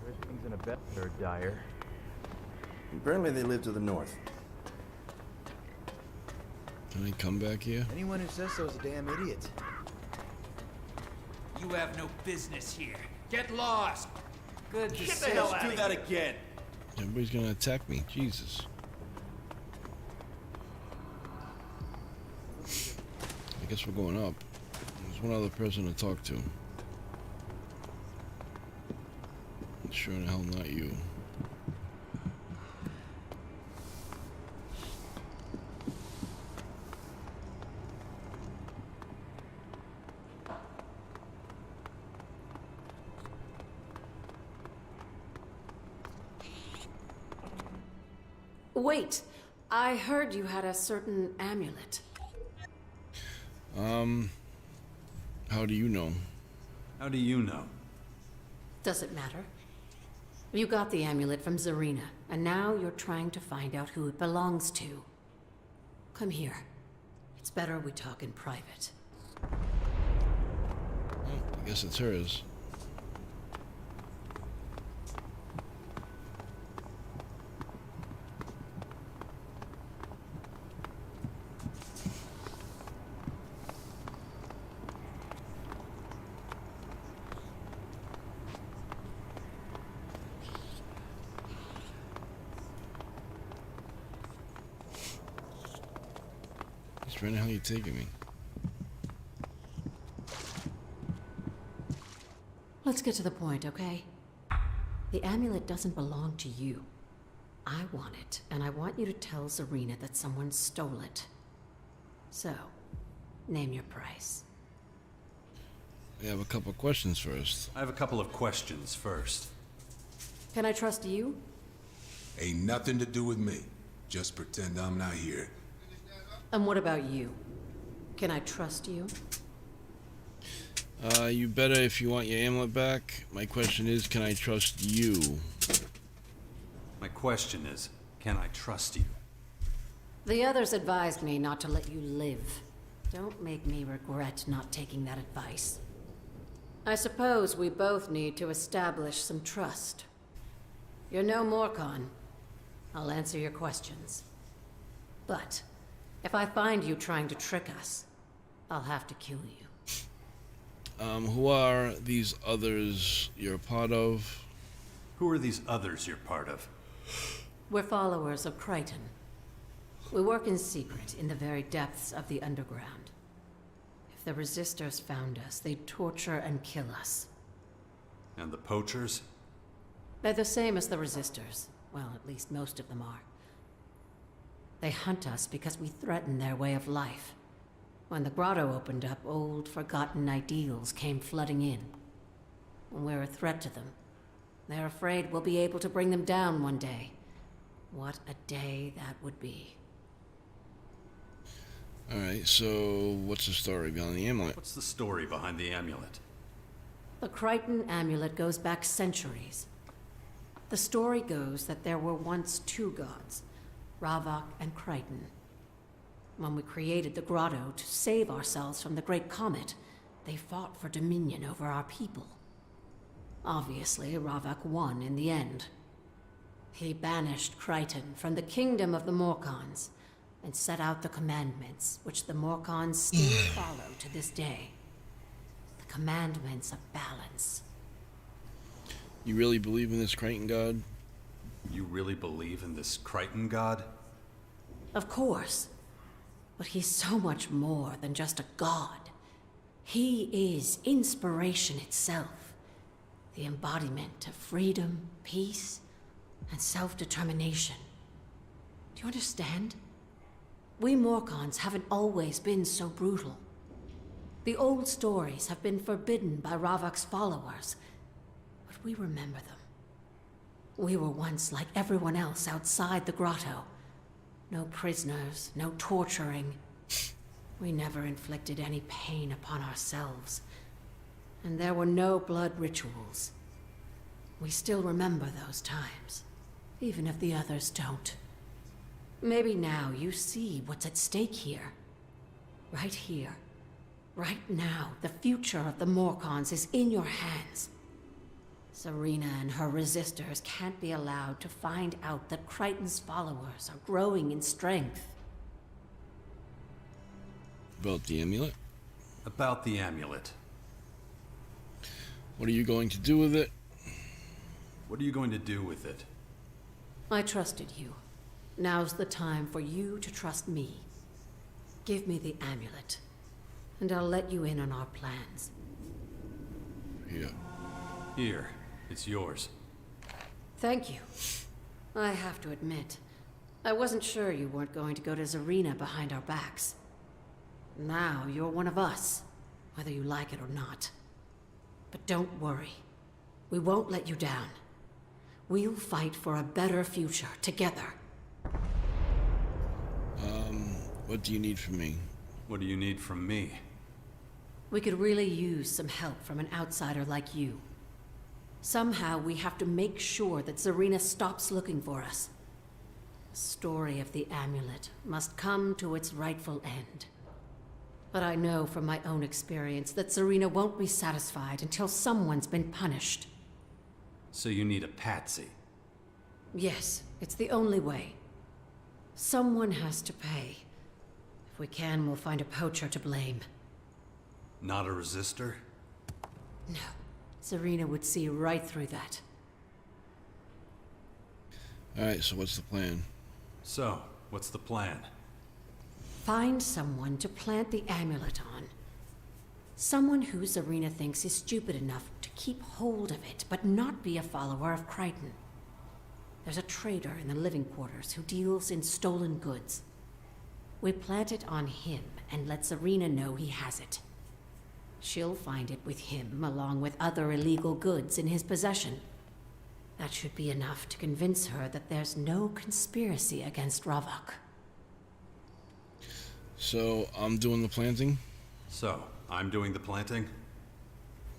Everything's in a better dire. Apparently they live to the north. Can I come back here? Anyone who says so is a damn idiot. You have no business here. Get lost. Good to Get the see hell you. out of here. again. Everybody's gonna attack me. Jesus. I guess we're going up. There's one other person to talk to. Sure in the hell not you. Wait, I heard you had a certain amulet. How do you know? How do you know? Does it matter? You got the amulet from Zarina, and now you're trying to find out who it belongs to. Come here. It's better we talk in private. Well, I guess it's hers. Where the hell are you taking me? Let's get to the point, okay? The amulet doesn't belong to you. I want it, and I want you to tell Zarina that someone stole it. So, name your price. I have a couple of questions first. I have a couple of questions first. Can I trust you? Ain't nothing to do with me. Just pretend I'm not here. And what about you? Can I trust you? You better if you want your amulet back. My question is, can I trust you? My question is, can I trust you? The others advised me not to let you live. Don't make me regret not taking that advice. I suppose we both need to establish some trust. You're no Morcon. I'll answer your questions. But if I find you trying to trick us, I'll have to kill you. Who are these others you're part of? Who are these others you're part of? We're followers of Crichton. We work in secret in the very depths of the underground. If the Resistors found us, they'd torture and kill us. And the poachers? They're the same as the Resistors. Well, at least most of them are. They hunt us because we threaten their way of life. When the grotto opened up, old, forgotten ideals came flooding in. When we're a threat to them, they're afraid we'll be able to bring them down one day. What a day that would be. Alright, so what's the story behind the amulet? What's the story behind the amulet? The Crichton amulet goes back centuries. The story goes that there were once two gods, Ravage and Crichton. When we created the grotto to save ourselves from the Great Comet, they fought for dominion over our people. Obviously, Ravage won in the end. He banished Crichton from the kingdom of the Morkans and set out the commandments, which the Morkans still follow to this day. The commandments of balance. You really believe in this Crichton god? You really believe in this Crichton god? Of course. But he's so much more than just a god. He is inspiration itself. The embodiment of freedom, peace, and self-determination. Do you understand? We Morkans haven't always been so brutal. The old stories have been forbidden by Ravag's followers, but we remember them. We were once like everyone else outside the grotto. No prisoners, no torturing. We never inflicted any pain upon ourselves. And there were no blood rituals. We still remember those times, even if the others don't. Maybe now you see what's at stake here. Right here. Right now, the future of the Morkans is in your hands. Serena and her resistors can't be allowed to find out that Crichton's followers are growing in strength. About the amulet? About the amulet. What are you going to do with it? What are you going to do with it? I trusted you. Now's the time for you to trust me. Give me the amulet, and I'll let you in on our plans. Here. Here. It's yours. Thank you. I have to admit, I wasn't sure you weren't going to go to Zarina behind our backs. Now you're one of us, whether you like it or not. But don't worry. We won't let you down. We'll fight for a better future together. What do you need from me? What do you need from me? We could really use some help from an outsider like you. Somehow we have to make sure that Zarina stops looking for us. The story of the amulet must come to its rightful end. But I know from my own experience that Zarina won't be satisfied until someone's been punished. So you need a patsy? Yes, it's the only way. Someone has to pay. If we can, we'll find a poacher to blame. Not a resistor? No. Zarina would see right through that. Alright, so what's the plan? So, what's the plan? Find someone to plant the amulet on. Someone who Zarina thinks is stupid enough to keep hold of it, but not be a follower of Crichton. There's a trader in the living quarters who deals in stolen goods. We plant it on him and let Zarina know he has it. She'll find it with him, along with other illegal goods in his possession. That should be enough to convince her that there's no conspiracy against Ravage. So, I'm doing the planting? So, I'm doing the planting?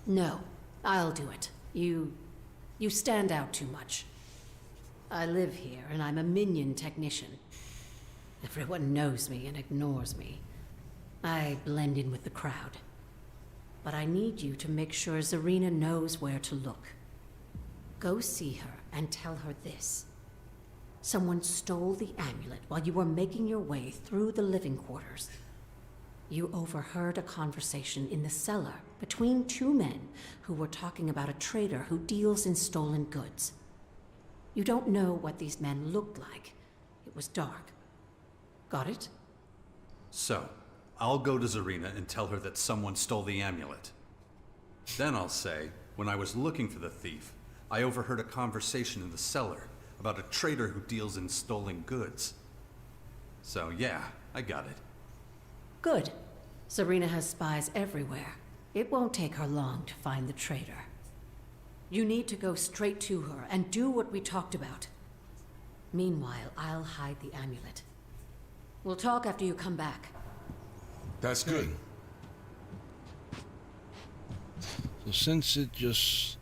No, I'll do it. You stand out too much. I live here, and I'm a minion technician. Everyone knows me and ignores me. I blend in with the crowd. But I need you to make sure Zarina knows where to look. Go see her and tell her this. Someone stole the amulet while you were making your way through the living quarters. You overheard a conversation in the cellar between two men who were talking about a trader who deals in stolen goods. You don't know what these men looked like. It was dark. Got it? So, I'll go to Zarina and tell her that someone stole the amulet. Then I'll say, when I was looking for the thief, I overheard a conversation in the cellar about a trader who deals in stolen goods. So yeah, I got it. Good. Zarina has spies everywhere. It won't take her long to find the traitor. You need to go straight to her and do what we talked about. Meanwhile, I'll hide the amulet. We'll talk after you come back. That's good. So since it just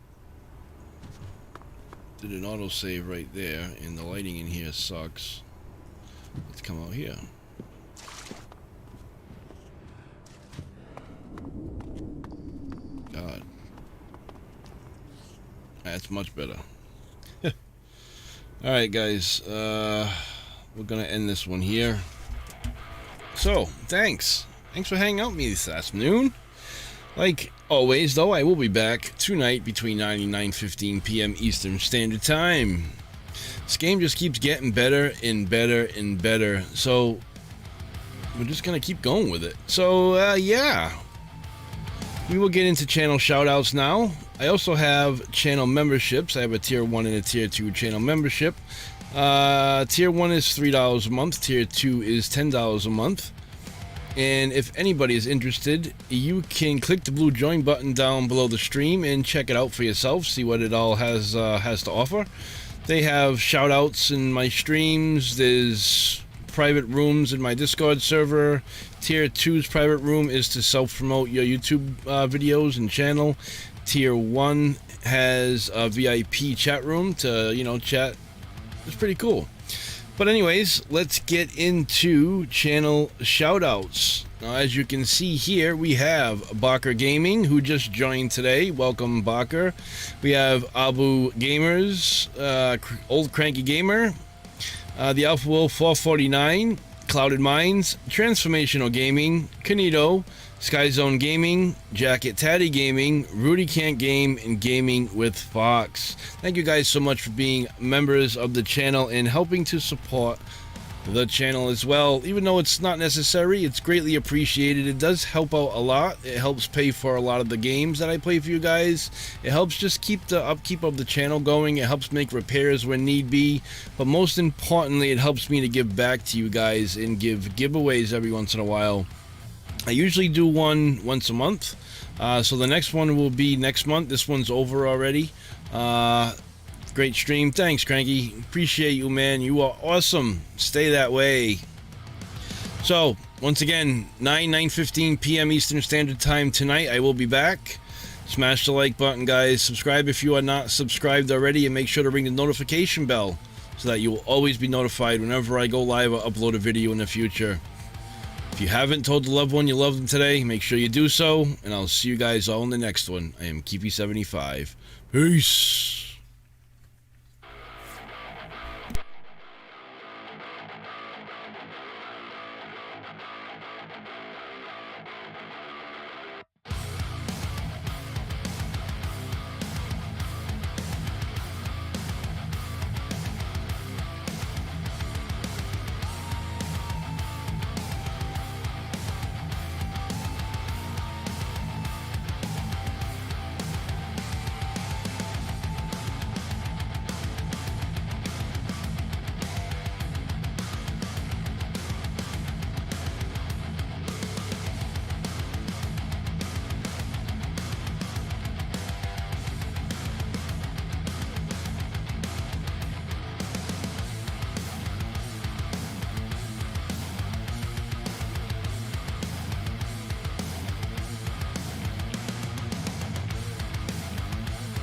did an autosave right there, and the lighting in here sucks, let's come out here. God. That's much better. Alright, guys. We're gonna end this one here. So, thanks. Thanks for hanging out with me this afternoon. Like always, though, I will be back tonight between 9 and 9:15 p.m. Eastern Standard Time. This game just keeps getting better and better and better. So, we're just gonna keep going with it. So, yeah. We will get into channel shoutouts now. I also have channel memberships. I have a tier 1 and a tier 2 channel membership. Tier 1 is $3 a month. Tier 2 is $10 a month. And if anybody is interested, you can click the blue join button down below the stream and check it out for yourself. See what it all has to offer. They have shoutouts in my streams. There's private rooms in my Discord server. Tier 2's private room is to self-promote your YouTube videos and channel. Tier 1 has a VIP chat room to, you know, chat. It's pretty cool. But anyways, let's get into channel shoutouts. Now, as you can see here, we have Bacher Gaming, who just joined today. Welcome, Bacher. We have Abu Gamers, Old Cranky Gamer, the Alpha Wolf 449, Clouded Minds, Transformational Gaming, Canito, Skyzone Gaming, Jacket Tatty Gaming, Rudy Can't Game, and Gaming with Fox. Thank you guys so much for being members of the channel and helping to support the channel as well. Even though it's not necessary, it's greatly appreciated. It does help out a lot. It helps pay for a lot of the games that I play for you guys. It helps just keep the upkeep of the channel going. It helps make repairs when need be. But most importantly, it helps me to give back to you guys and give giveaways every once in a while. I usually do one once a month. So the next one will be next month. This one's over already. Great stream. Thanks, Cranky. Appreciate you, man. You are awesome. Stay that way. So, once again, 9:15 p.m. Eastern Standard Time tonight. I will be back. Smash the like button, guys. Subscribe if you are not subscribed already, and make sure to ring the notification bell so that you will always be notified whenever I go live or upload a video in the future. If you haven't told a loved one you love them today, make sure you do so, and I'll see you guys all in the next one. I am Keepy75. Peace.